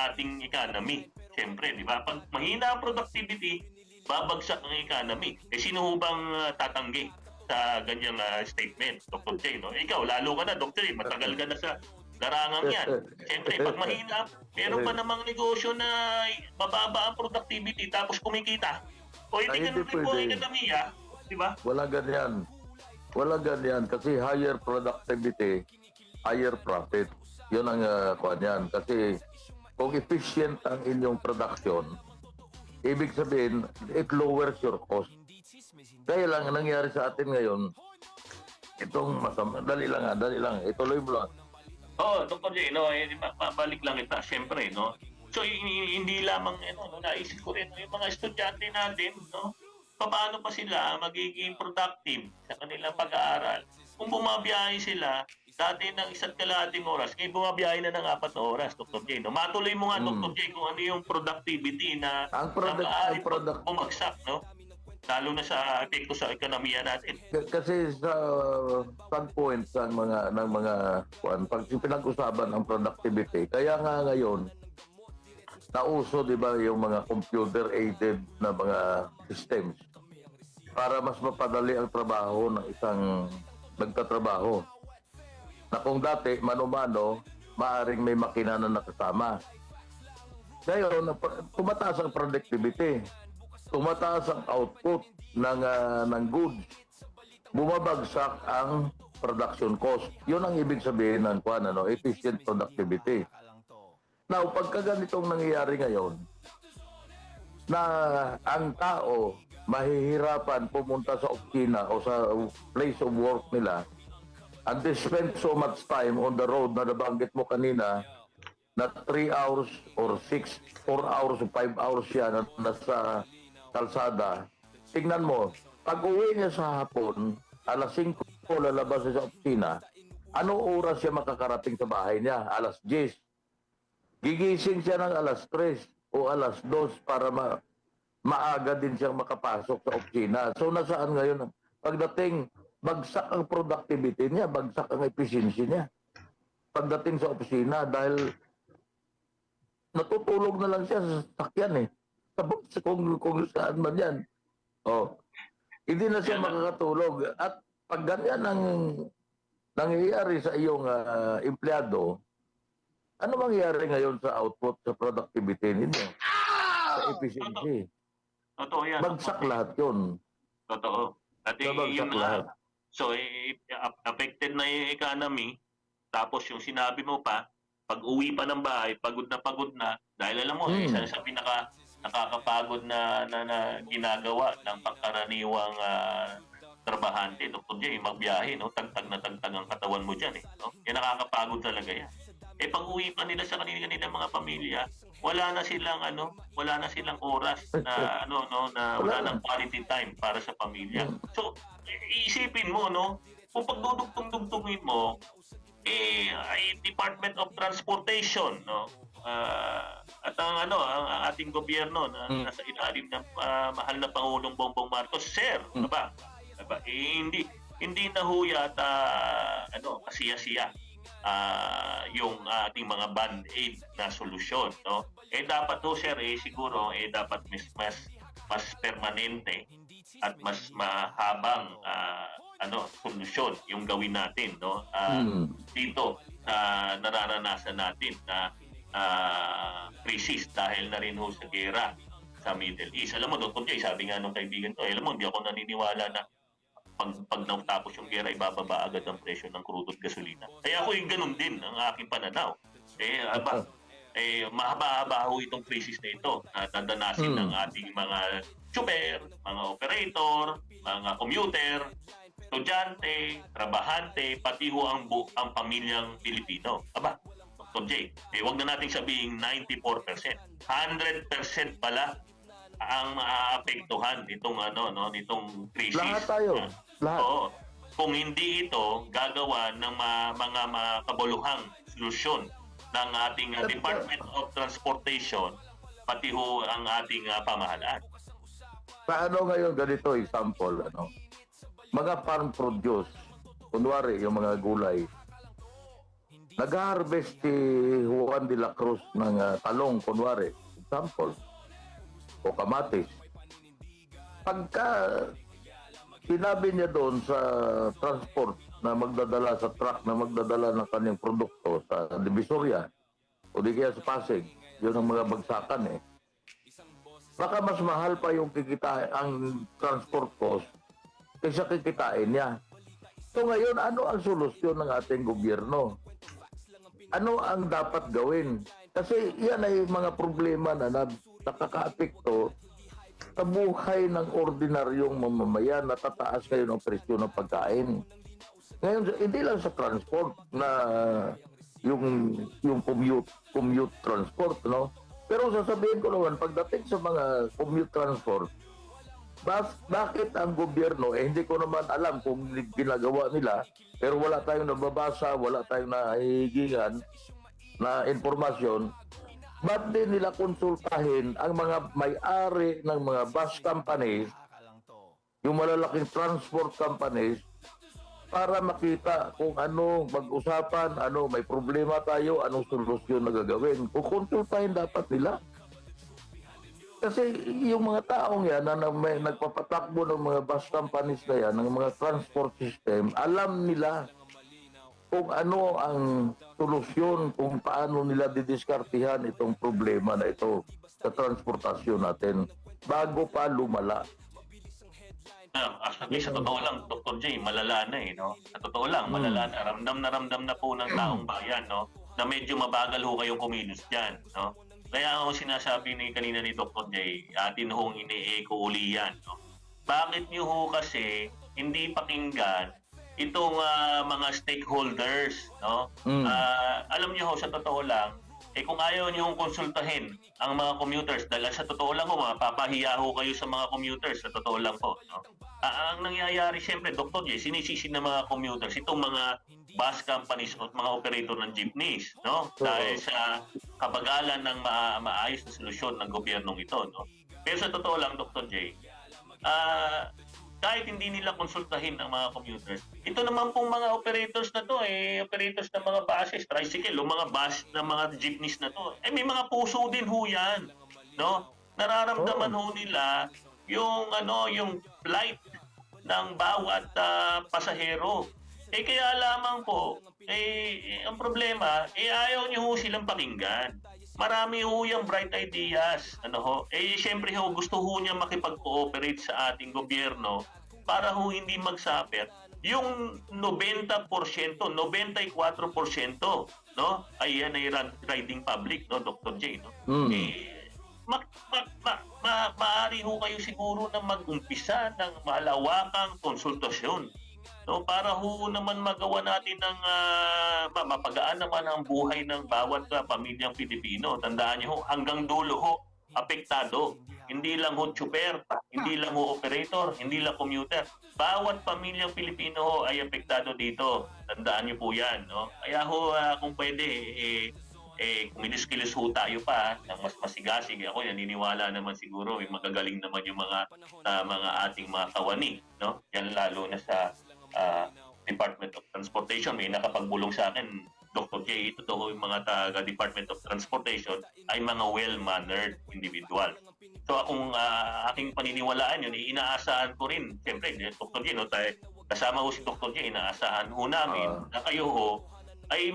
ating economy. Siyempre, di ba? Pag mahina ang productivity, babagsak ang economy. Sino ho bang tatanggi sa ganyang statement, Dr. J, no? Ikaw, lalo ka na, Dr. J, matagal ka na sa larangang yan. Siyempre, pag mahina, meron pa namang negosyo na bababa ang productivity tapos kumikita. O hindi ka naman po ang ekonomiya, di ba? Wala ganyan. Wala ganyan kasi higher productivity, higher profit. Yun ang kuwan yan. Kasi kung efficient ang inyong production, ibig sabihin, it lowers your cost. Kaya lang, ang nangyari sa atin ngayon, itong masama, dali lang, ituloy mo lang. Dr. J, balik lang kita, siyempre, no? So, hindi lamang, naisip ko rin, yung mga estudyante natin, no? Paano pa sila magiging productive sa kanilang pag-aaral? Kung bumabiyahe sila, dati ng 1 kalahating oras, ngayon bumabiyahe na ng 4 na oras, Dr. J, no? Matuloy mo nga, Dr. J, kung ano yung productivity na bumagsak, no? Lalo na sa epekto sa ekonomiya natin. Kasi sa standpoint ng mga pag pinag-usapan ang productivity, kaya nga ngayon nauso, di ba, yung mga computer aided na mga systems para mas mapadali ang trabaho ng isang nagtatrabaho. Na kung dati mano-mano, maaring may makina na nakasama. Ngayon, tumataas ang productivity. Tumataas ang output ng goods. Bumabagsak ang production cost. Yun ang ibig sabihin ng efficient productivity. Now, pagka ganitong nangyayari ngayon, na ang tao mahihirapan pumunta sa opisina o sa place of work nila and they spend so much time on the road na nabanggit mo kanina, na 3 hours or 4 hours o 5 hours siya na nasa kalsada, tingnan mo, pag uwi niya sa hapon, alas 5 lalabas siya sa opisina, ano oras siya makakarating sa bahay niya? Alas 10. Gigising siya ng alas 3 o alas 2 para maaga din siyang makapasok sa opisina. So nasaan ngayon? Pagdating, bagsak ang productivity niya, bagsak ang efficiency niya. Pagdating sa opisina dahil natutulog na lang siya sa sasakyan eh. Tapos kung saan man yan. Oh. Hindi na siya makakatulog. At pag ganyan ang nangyayari sa iyong empleyado, ano mangyayari ngayon sa output, sa productivity ninyo? Sa efficiency? Totoo yan. Bagsak lahat yun. Totoo. At Babagsak yung lahat. so affected na yung economy, tapos yung sinabi mo pa, pag uwi pa ng bahay, pagod na, dahil alam mo, isa sa nakakapagod na ginagawa ng pangkaraniwang trabahante, Dr. J, magbiyahe, no? Tagtag na tagtag ang katawan mo dyan, eh. No? Yan nakakapagod talaga yan. Eh pag uwi pa nila sa kanilang mga pamilya, wala na silang oras na na wala nang quality time para sa pamilya. So iisipin mo, no, kung pagdudugtong-dugtungin mo ay Department of Transportation, no, at ang ating gobyerno na nasa ilalim ng mahal na Pangulong Bongbong Marcos, sir, diba? Hindi na ho yata kasiya-siya yung ating mga band-aid na solusyon, no? Dapat ho, sir, siguro dapat mas permanente at mas mahabang solusyon yung gawin natin, no? Dito nararanasan natin na crisis dahil na rin ho sa gera sa Middle East. Alam mo, Dr. J, sabi nga nung kaibigan ko, alam mo, hindi ako naniniwala na pag natapos yung gera, ibababa agad ang presyo ng crude at gasolina. Kaya ako yung ganun din ang aking pananaw. Mahaba-haba ho itong crisis na ito na dadanasin ng ating mga tsuper, mga operator, mga commuter, estudyante, trabahante, pati ho ang pamilyang Pilipino. Dr. J, wag na nating sabihin 94%. 100% pala ang maapektuhan nitong crisis. Lahat tayo. Lahat. Oo. Kung hindi ito gagawa ng mga makabuluhang solusyon ng ating Department of Transportation, pati ho ang ating pamahalaan. Paano ngayon ganito example, mga farm produce, kunwari yung mga gulay, nag-harvest si Juan de la Cruz ng talong, kunwari, example, o kamatis. Pagka sinabi niya doon sa transport na magdadala sa truck na magdadala ng kanyang produkto sa Divisoria o di kaya sa Pasig, yun ang mga bagsakan eh. Baka mas mahal pa yung ang transport cost kaysa kikitain niya. So ngayon, ano ang solusyon ng ating gobyerno? Ano ang dapat gawin? Kasi yan ay mga problema na nakaka-apekto sa buhay ng ordinaryong mamamayan na tataas kayo ng presyo ng pagkain. Ngayon, hindi lang sa transport na yung commute transport, no? Pero sasabihin ko naman, pagdating sa mga commute transport, bakit ang gobyerno, hindi ko naman alam kung ginagawa nila, pero wala tayong nababasa, wala tayong nahihigingan na informasyon, ba't din nila konsultahin ang mga may-ari ng mga bus companies, yung malalaking transport companies, para makita kung ano mag-usapan, may problema tayo, anong solusyon na gagawin. Kukonsultahin dapat nila. Kasi yung mga taong yan na nagpapatakbo ng mga bus companies na yan, ng mga transport system, alam nila kung ano ang solusyon, kung paano nila didiskartihan itong problema na ito sa transportasyon natin bago pa lumala. Actually, sa totoo lang, Dr. J, malala na no? Sa totoo lang, malala na. Ramdam na po ng taong bayan, no? Na medyo mabagal ho kayong kumilos dyan, no? Kaya ako sinasabi kanina ni Dr. J, atin hong ini-echo uli yan, no? Bakit nyo ho kasi hindi pakinggan itong mga stakeholders, no? Alam niyo ho, sa totoo lang, kung ayaw niyong konsultahin ang mga commuters, dahil sa totoo lang po, mapapahiya ho kayo sa mga commuters, sa totoo lang po. No? Ang nangyayari siyempre, Dr. J, sinisisi ng mga commuters, itong mga bus companies o mga operator ng jeepneys, no? Dahil sa kabagalan ng maayos na solusyon ng gobyernong ito, no? Pero sa totoo lang, Dr. J, kahit hindi nila konsultahin ang mga commuters, ito naman pong mga operators na to, operators ng mga buses, tricycle, o mga bus ng mga jeepneys na to, may mga puso din ho yan, no? Nararamdaman ho nila yung yung plight ng bawat pasahero. Kaya lamang po, ang problema, ayaw niyo ho silang pakinggan. Marami ho yung bright ideas. Siyempre ho, gusto ho niya makipag-cooperate sa ating gobyerno para ho hindi magsapit. Yung 90%, 94%, no? Ay yan ay riding public, no, Dr. J, no? Maaari ho kayo siguro na mag-umpisa ng malawakang konsultasyon, no, para ho naman magawa natin ng mapagaan naman ang buhay ng bawat pamilyang Pilipino. Tandaan niyo ho, hanggang dulo ho, apektado. Hindi lang ho tsuper, hindi lang ho operator, hindi lang commuter. Bawat pamilyang Pilipino ho ay apektado dito. Tandaan niyo po yan, no? Kaya ho, kung pwede, kumilos-kilos ho tayo pa ng mas masigasig. Ako naniniwala naman siguro, magagaling naman yung mga ating mga kawani, no? Yan lalo na sa Department of Transportation. May nakapagbulong sa akin, Dr. J, ito daw yung mga taga-Department of Transportation ay mga well-mannered individual. So akong aking paniniwalaan yun, inaasahan ko rin, siyempre, Dr. J, no, kasama ho si Dr. J, inaasahan ho namin na kayo ho ay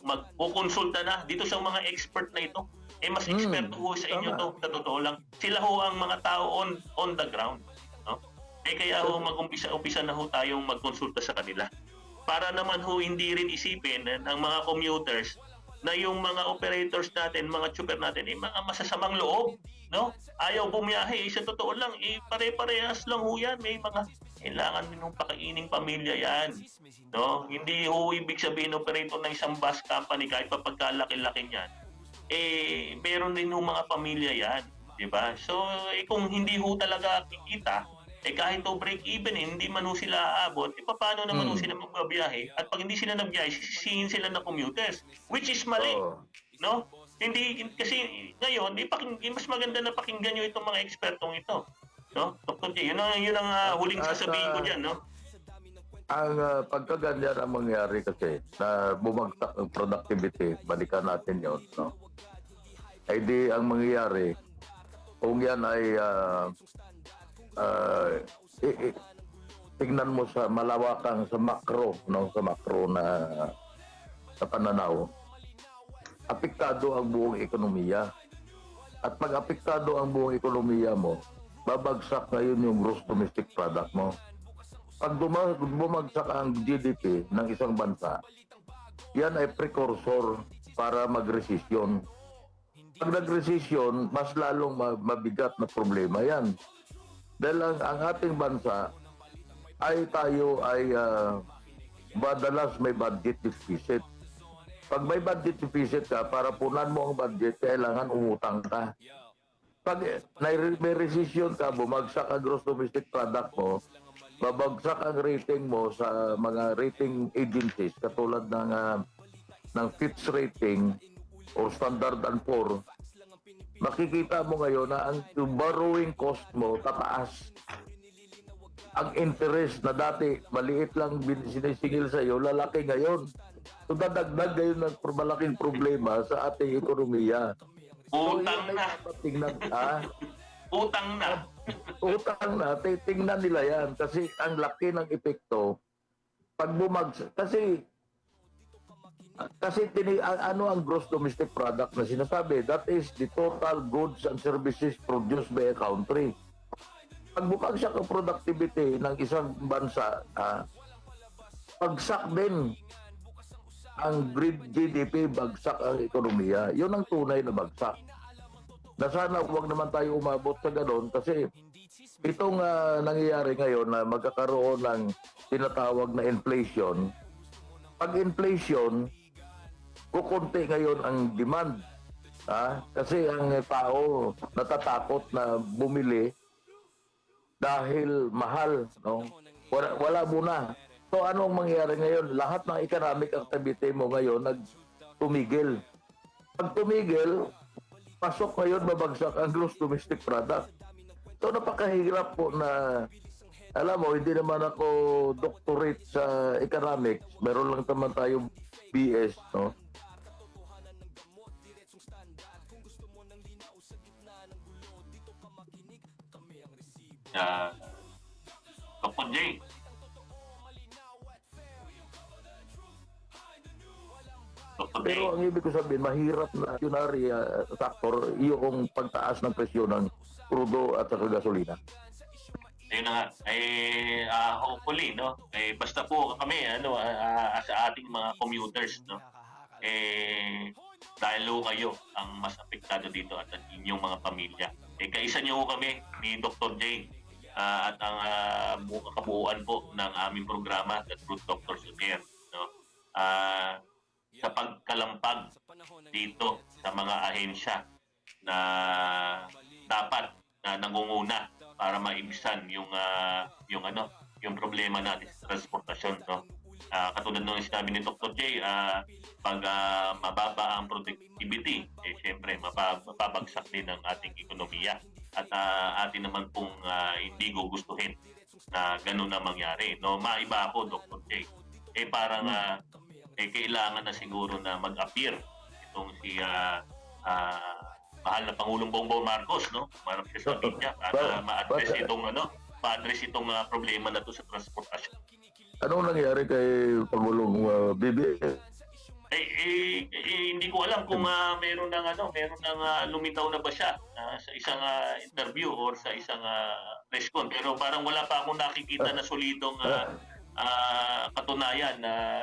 magkukonsulta na dito sa mga expert na ito. Mas eksperto ho sa inyo to, sa totoo lang. Sila ho ang mga tao on the ground. No? Kaya ho mag-umpisa na ho tayong magkonsulta sa kanila. Para naman ho hindi rin isipin ng mga commuters na yung mga operators natin, mga tsuper natin, mga masasamang loob, no? Ayaw bumiyahe, sa totoo lang, pare-parehas lang ho yan. May mga kailangan din ng pakaining pamilya yan, no? Hindi ho ibig sabihin operator ng isang bus company kahit pa pagkalaki-laki niyan, meron din ho mga pamilya yan, di ba? So, kung hindi ho talaga kikita, kahit to break even, hindi man ho sila aabot, paano naman ho sila magbabiyahe? At pag hindi sila nagbiyahe, sisisihin sila ng commuters, which is mali, no? Hindi, kasi ngayon, mas maganda na pakinggan nyo itong mga ekspertong ito, no? Dr. J, yun ang huling sasabihin ko dyan, no? Ang pagkaganyan ang mangyari kasi na bumagsak ang productivity, balikan natin yun, no? Ay di ang mangyayari, kung yan ay tignan mo sa malawakang sa macro, no, sa macro na pananaw, apektado ang buong ekonomiya. At pag apektado ang buong ekonomiya mo, babagsak ngayon yung gross domestic product mo. Pag bumagsak ang GDP ng isang bansa, yan ay precursor para mag-resesyon. Pag nag-resesyon, mas lalong mabigat na problema yan. Dahil ang ating bansa tayo ay madalas may budget deficit. Pag may budget deficit ka, para punan mo ang budget, kailangan umutang ka. Pag may recession ka, bumagsak ang gross domestic product mo, babagsak ang rating mo sa mga rating agencies katulad ng Fitch Rating o Standard & Poor's. Makikita mo ngayon na ang borrowing cost mo tataas. Ang interest na dati maliit lang sinisingil sa iyo, lalaki ngayon. So dadagdag ngayon ng malaking problema sa ating ekonomiya. Utang na. Utang na. Utang na. Tingnan nila yan kasi ang laki ng epekto pag bumagsak. Kasi ano ang gross domestic product na sinasabi? That is the total goods and services produced by a country. Pag bumagsak ang productivity ng isang bansa, bagsak din ang GDP, bagsak ang ekonomiya. Yun ang tunay na bagsak. Na sana huwag naman tayo umabot sa ganon kasi itong nangyayari ngayon na magkakaroon ng tinatawag na inflation. Pag inflation, kukunti ngayon ang demand. Kasi ang tao natatakot na bumili dahil mahal, no? Wala muna. So anong mangyayari ngayon? Lahat ng economic activity mo ngayon tumigil. Pag tumigil, pasok ngayon babagsak ang gross domestic product. So napakahirap po na, alam mo, hindi naman ako doctorate sa economics. Meron lang naman tayong BS, no? Dr. J. Dr. J. Pero ang ibig ko sabihin, mahirap na yunari factor yung pagtaas ng presyo ng crudo at saka gasolina. Ayun na nga, hopefully, no? Basta po kami, sa ating mga commuters, no? Dahil ho kayo ang mas apektado dito at ang inyong mga pamilya. Kaisa niyo ho kami ni Dr. J at ang kabuuan po ng aming programa, The Truth Doctors on Air, no? Sa pagkalampag dito sa mga ahensya na dapat na nangunguna para maibsan yung problema natin sa transportasyon, no? Katulad ng sinabi ni Dr. J, pag mababa ang productivity, syempre mababagsak din ang ating ekonomiya at atin naman pong hindi gugustuhin na ganun na mangyari, no? Maiba ako, Dr. J, parang kailangan na siguro na mag-appear itong si mahal na Pangulong Bongbong Marcos, no? Marap siya sa media para ma-address itong problema na to sa transportasyon. Anong nangyari kay Pangulong BBM? Hindi ko alam kung meron ng lumitaw na ba siya sa isang interview or sa isang press con, pero parang wala pa akong nakikita na solidong katunayan na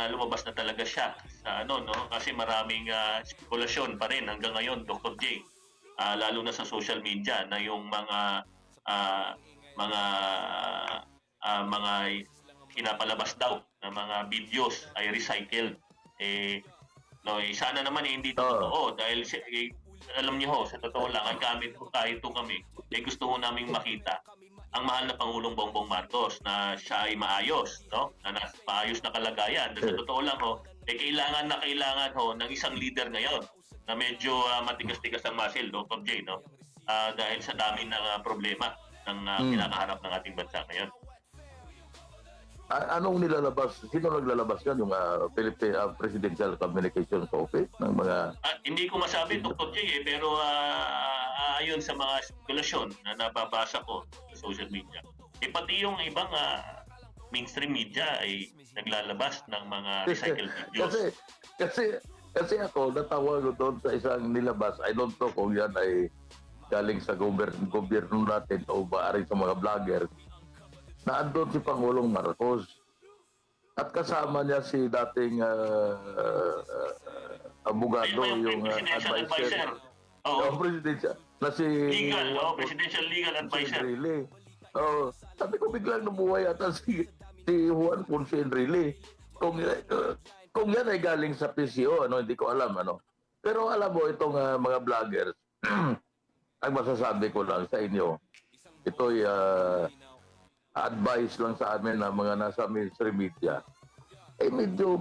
lumabas na talaga siya sa no, kasi maraming spekulasyon pa rin hanggang ngayon, Dr. J, lalo na sa social media na yung mga pinapalabas daw na mga videos ay recycled. Sana naman hindi ito totoo dahil alam niyo ho, sa totoo lang, kahit kami, gusto ho naming makita ang mahal na Pangulong Bongbong Marcos na siya ay maayos, no? Na nasa maayos na kalagayan. Sa totoo lang ho, kailangan ho ng isang leader ngayon na medyo matigas-tigas ang muscle, Dr. J, no? Dahil sa dami ng problema ng kinakaharap ng ating bansa ngayon. Anong nilalabas? Sino naglalabas yan? Yung Philippine Presidential Communications Office ng mga... Hindi ko masabi, Dr. J, pero ayon sa mga spekulasyon na nababasa ko sa social media, pati yung ibang mainstream media ay naglalabas ng mga recycled videos. Kasi ako, natawag doon sa isang nilabas. I don't know kung yan ay galing sa gobyerno natin o maaari sa mga vlogger, na andun si Pangulong Marcos at kasama niya si dating abogado, yung advisor. Presidential na si Presidential Legal Advisor. Sabi ko biglang nabuhay ata si Juan Ponce Enrile. Kung yan ay galing sa PCO, hindi ko alam, Pero alam mo, itong mga vloggers, ang masasabi ko lang sa inyo, ito'y advice lang sa amin na mga nasa mainstream media, medyo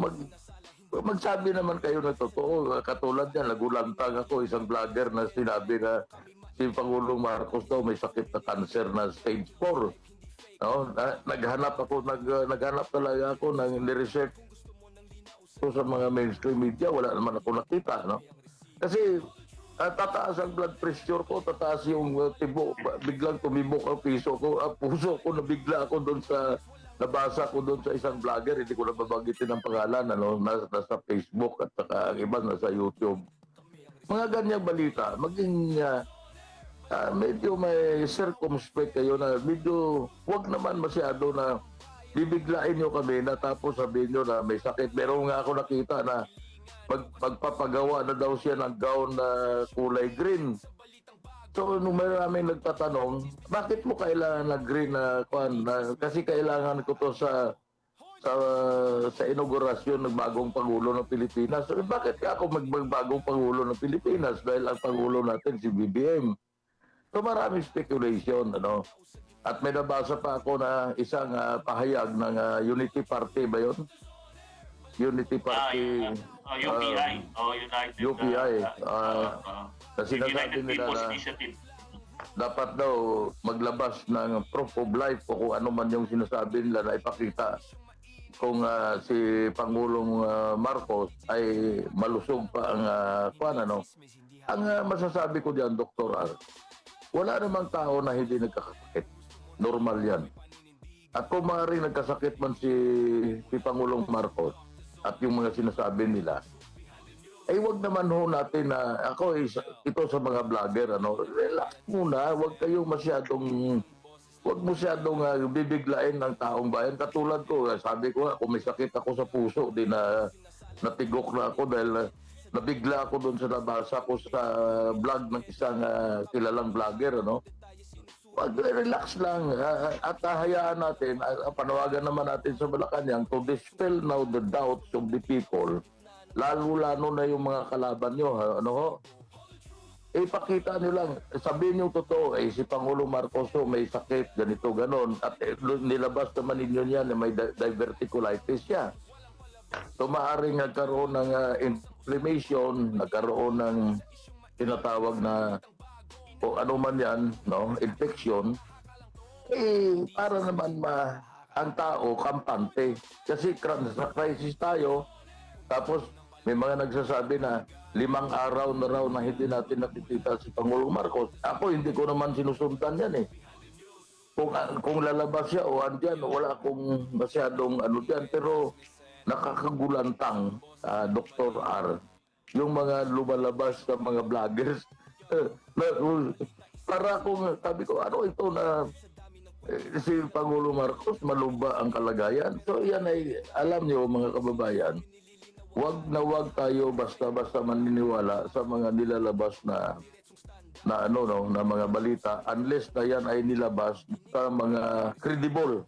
magsabi naman kayo na totoo. Katulad yan, nagulantang ako, isang vlogger na sinabi na si Pangulong Marcos daw may sakit na cancer na stage 4. No? Naghanap talaga ako ng ni-research ko sa mga mainstream media, wala naman ako nakita. No? Kasi tataas ang blood pressure ko, tataas yung tibo, biglang tumibok ang puso ko, nabigla ako doon sa, nabasa ko doon sa isang vlogger, hindi ko na babanggitin ang pangalan, nasa Facebook at saka ang iba nasa YouTube. Mga ganyang balita, maging medyo may circumspect kayo na medyo, wag naman masyado na bibiglain nyo kami na tapos sabihin nyo na may sakit. Meron nga ako nakita na magpapagawa na daw siya ng gown na kulay green. So, nung maraming nagtatanong, bakit mo kailangan na green na kuan? Kasi kailangan ko to sa sa inaugurasyon ng bagong Pangulo ng Pilipinas. So, bakit ka ako magbagong Pangulo ng Pilipinas dahil ang Pangulo natin si BBM? So maraming speculation, ano. At may nabasa pa ako na isang pahayag ng Unity Party ba yun? Unity Party. UPI. United. UPI. Kasi United sinasabi nila People's na Initiative. dapat daw maglabas ng proof of life o kung ano man yung sinasabi nila na ipakita kung si Pangulong Marcos ay malusog pa ang ano. Ang masasabi ko diyan, Dr. R, wala namang tao na hindi nagkakasakit. Normal yan. At kung maaaring nagkasakit man si Pangulong Marcos at yung mga sinasabi nila, ay wag naman ho natin na ito sa mga vlogger, ano, relax muna, wag kayong masyadong bibiglain ng taong bayan. Katulad ko, sabi ko kung may sakit ako sa puso, di na natigok na ako dahil nabigla ako doon sa nabasa ko sa vlog ng isang kilalang vlogger, ano. Relax lang at hayaan natin, panawagan naman natin sa Malacanang to dispel now the doubts of the people, lalo na yung mga kalaban nyo, ano ho? Ipakita nyo lang, sabihin nyo totoo, si Pangulong Marcos may sakit, ganito, ganon, at nilabas naman ninyo niyan na may diverticulitis siya. So maaaring nagkaroon ng inflammation, nagkaroon ng tinatawag na o ano man yan, no, infection, para naman ang tao kampante. Kasi sa crisis tayo, tapos may mga nagsasabi na 5 araw na raw na hindi natin nakikita si Pangulong Marcos. Ako, hindi ko naman sinusundan yan eh. Kung lalabas siya o andyan, wala akong masyadong ano dyan. Pero nakakagulantang, Dr. R, yung mga lumalabas na mga vloggers, para akong sabi ko, ano ito na si Pangulo Marcos maluba ang kalagayan. So yan ay, alam niyo mga kababayan, wag tayo basta-basta maniniwala sa mga nilalabas na mga balita unless na yan ay nilabas sa mga credible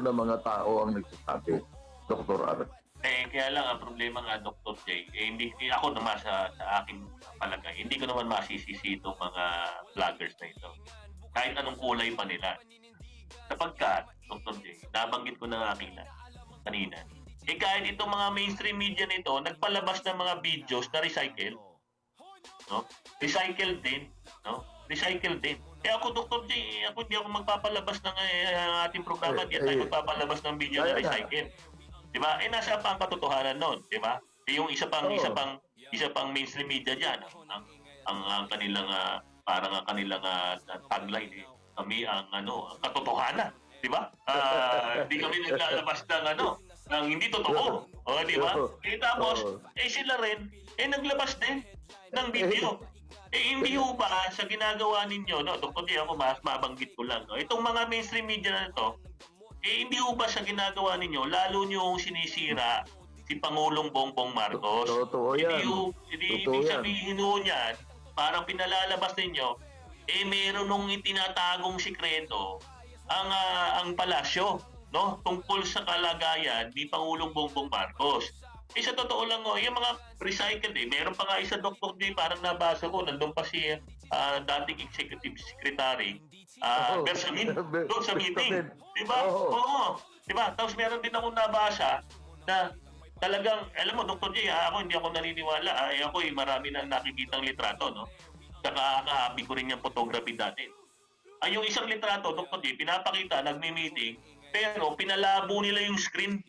na mga tao ang nagsasabi, Dr. R. Kaya lang ang problema nga, Dr. J, hindi ako naman sa aking palagay, hindi ko naman masisisi itong mga vloggers na ito. Kahit anong kulay pa nila. Sapagkat, Dr. J, nabanggit ko na kanina, kahit itong mga mainstream media nito, nagpalabas ng mga videos na recycle. No? Recycle din. No? Recycle din. Kaya ako, Dr. J, hindi ako magpapalabas ng ating programa. Di tayo magpapalabas ng video na recycle. Diba? Nasa pa ang katotohanan noon, diba? Yung isa pang mainstream media diyan, ang kanilang parang ang kanilang tagline kami ang katotohanan, diba? Hindi kami naglalabas ng hindi totoo. Diba? Tapos sila rin naglabas din ng video. Hindi ho ba sa ginagawa ninyo, no? Kundi ako mabanggit ko lang, no? Itong mga mainstream media na ito, hindi ho ba sa ginagawa ninyo, lalo nyo sinisira si Pangulong Bongbong Marcos? Totoo yan. Hindi sabihin ho niyan, parang pinalalabas ninyo, meron nung itinatagong sikreto ang palasyo, no? Tungkol sa kalagayan ni Pangulong Bongbong Marcos. Sa totoo lang, yung mga recycled, meron pa nga isa, Dr. J, parang nabasa ko, nandun pa si dating executive secretary, Bersamin, doon sa meeting. Diba? Oo. Diba? Tapos meron din akong nabasa na talagang, alam mo, Dr. J, ako hindi ako naniniwala. Ako marami na nakikitang litrato, no? Saka kahabi ko rin yung photography dati. Yung isang litrato, Dr. J, pinapakita, nagmi-meeting, pero pinalabo nila yung screen.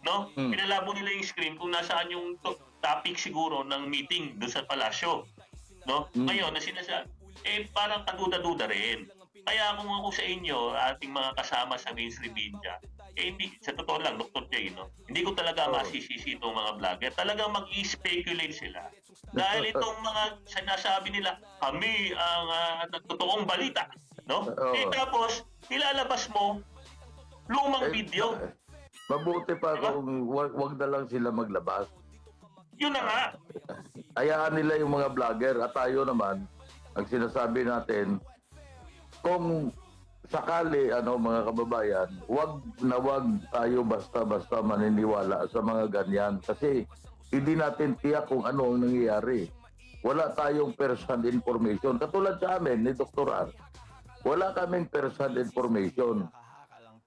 No? Pinalabo nila yung screen kung nasaan yung topic siguro ng meeting doon sa palasyo. No? Ngayon, na sinasabi, parang kaduda-duda rin. Kaya kung ako sa inyo, ating mga kasama sa mainstream media, hindi, sa totoo lang, Dr. J, no? Hindi ko talaga masisisi itong mga vlogger. Talagang mag-i-speculate sila. Dahil itong mga sinasabi nila, kami ang totoong balita. No? Tapos, nilalabas mo, lumang video. Mabuti pa kung wag na lang sila maglabas. Yun na nga. Hayaan nila yung mga vlogger at tayo naman, ang sinasabi natin, kung sakali mga kababayan, wag tayo basta-basta maniniwala sa mga ganyan kasi hindi natin tiyak kung ano ang nangyayari. Wala tayong first-hand information. Katulad sa amin ni Dr. R, wala kaming first-hand information.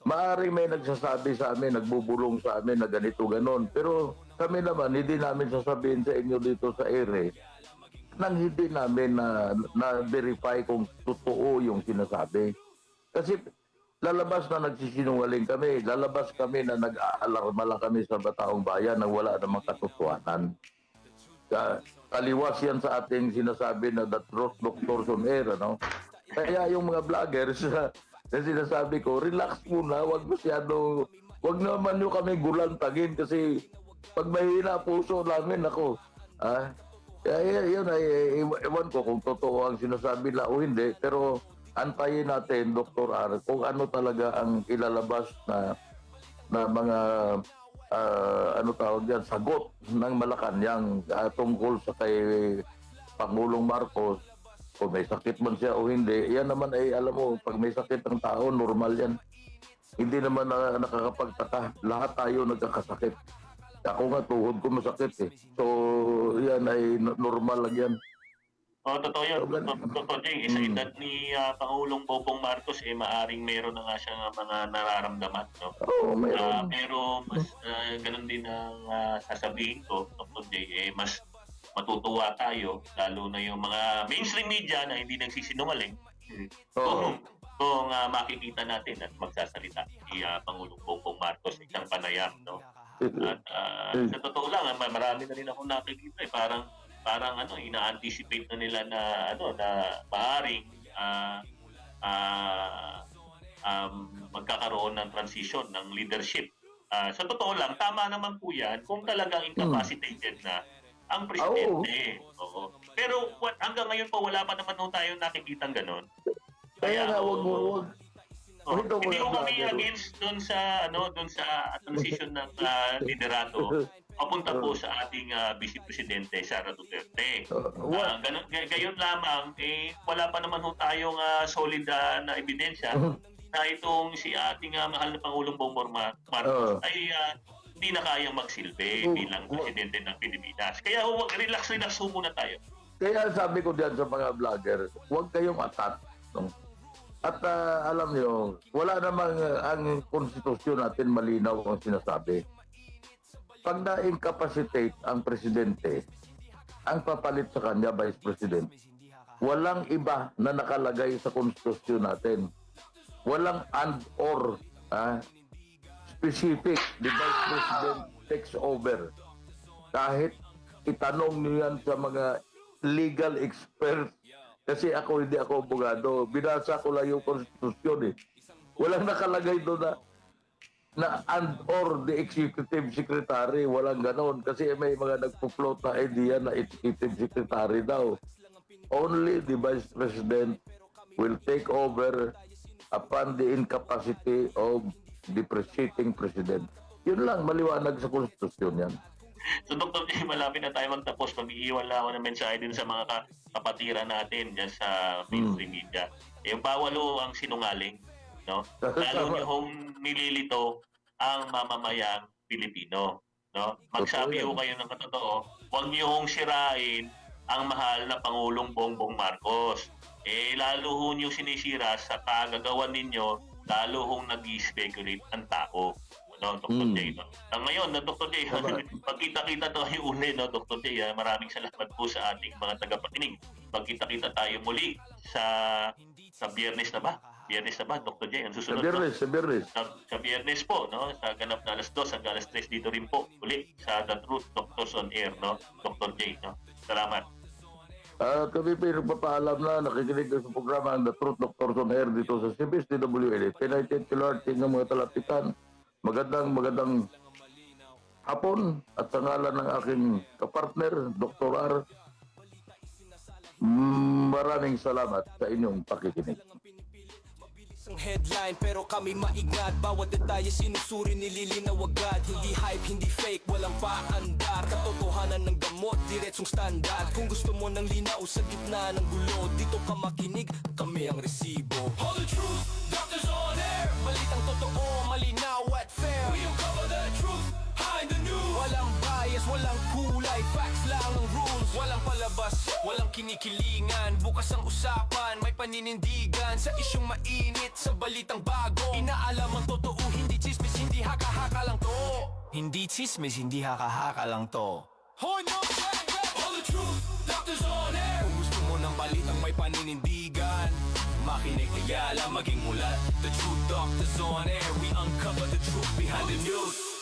Maaaring may nagsasabi sa amin, nagbubulong sa amin na ganito, ganon. Pero kami naman, hindi namin sasabihin sa inyo dito sa ere nang hindi namin na-verify kung totoo yung sinasabi. Kasi lalabas na nagsisinungaling kami, lalabas kami na nag-aalarma lang kami sa Bataong Bayan na wala namang katotohanan. Kaliwas yan sa ating sinasabi na the truth doctors on air, ano? Kaya yung mga vloggers na sinasabi ko, relax muna, wag naman nyo kami gulantagin kasi pag mahina puso namin, ako, kaya yun ay ewan ko kung totoo ang sinasabi na o hindi, pero antayin natin, Dr. R, kung ano talaga ang ilalabas na mga tawag dyan, sagot ng Malacanang tungkol sa kay Pangulong Marcos. Kung may sakit man siya o hindi, yan naman ay alam mo, pag may sakit ng tao, normal yan. Hindi naman nakakapagtaka. Lahat tayo nagkakasakit. Ako nga, tuhod ko masakit eh. So, yan ay normal lang yan. Totoo yun. Dr. Jay, sa edad ni Pangulong Bongbong Marcos, maaring meron na nga siya mga nararamdaman. No? Oo, meron. Pero mas ganun din ang sasabihin ko, Dr. Jay, mas matutuwa tayo, lalo na yung mga mainstream media na hindi nagsisinungaling. Kung makikita natin at magsasalita si Pangulong Bongbong Marcos, isang panayam, no? At sa totoo lang, marami na rin ako nakikita, parang ina-anticipate na nila na na maaring magkakaroon ng transition ng leadership. Sa totoo lang, tama naman po yan kung talagang incapacitated na ang presidente. Oo. Pero hanggang ngayon po wala pa naman tayong nakikitang ganon. Kaya nga, wag. Hindi ko kami against doon sa transition ng liderato papunta po sa ating Vice Presidente Sara Duterte. Gayon lamang, wala pa naman tayong solid na ebidensya na itong si ating mahal na Pangulong Bongbong Marcos ay hindi na kayang magsilbi bilang Presidente ng Pilipinas. Kaya relax muna tayo. Kaya sabi ko diyan sa mga vlogger, huwag kayong atat. No? At alam niyo, wala namang ang konstitusyon natin malinaw ang sinasabi. Pag na-incapacitate ang presidente, ang papalit sa kanya, Vice President, walang iba na nakalagay sa konstitusyon natin. Walang and or specific, the Vice President takes over. Kahit itanong niyo yan sa mga legal experts, kasi hindi ako abogado. Binasa ko lang yung konstitusyon eh. Walang nakalagay doon na and or the executive secretary. Walang ganon. Kasi may mga nagpo-float na idea na executive secretary daw. Only the vice president will take over upon the incapacity of the preceding president. Yun lang, maliwanag sa konstitusyon yan. So Dr. J, malapit na tayo magtapos. Mag-iiwan lang ako ng mensahe din sa mga kapatiran natin dyan sa mainstream media. Yung bawal ang sinungaling, no? Lalo niyong nililito ang mamamayang Pilipino, no? Magsabi ho kayo ng katotoo, huwag niyong sirain ang mahal na Pangulong Bongbong Marcos. Lalo ho niyong sinisira sa kagagawan ninyo, lalo hong nag-i-speculate ang tao. No, Dr. J. No? Ngayon, Dr. J, pagkita-kita tayo uli, no, Dr. J, maraming salamat po sa ating mga tagapakinig. Pagkita-kita tayo muli sa Biyernes na ba? Biyernes na ba, Dr. J? Ang susunod, Sa Biyernes. Sa Biyernes po, no? Sa ganap na alas 2 hanggang alas 3 dito rin po. Uli sa The Truth Doctors on Air, no? Dr. J, no? Salamat. Kami pa nagpapaalam na nakikinig sa programa ng The Truth Doctors on Air dito sa CBS DWL. Pinaitid Kilart ng mga talapitan. Magandang hapon at sa ngalan ng aking kapartner, Dr. R. Maraming salamat sa inyong pakikinig. Ang headline pero kami maingat. Bawat detalye sinusuri nililinaw agad. Hindi hype, hindi fake, walang paandar. Katotohanan ng gamot, diretsong standard. Kung gusto mo ng linaw sa gitna ng gulo, dito ka makinig, kami ang resibo. All the truth, Dr. balitang totoo, malinaw at fair. We uncover the truth behind the news. Walang bias, walang kulay, facts lang ang rules. Walang palabas, walang kinikilingan. Bukas ang usapan, may paninindigan. Sa isyong mainit, sa balitang bago. Inaalam ang totoo, hindi chismis, hindi haka-haka lang to. Hindi chismis, hindi haka-haka lang to. Hoy, no, all the truth, doctors on air. Kung gusto mo ng balitang may paninindigan, makinig, kaya lang maging mulat. The truth, doctors on air. We uncover the truth behind the news.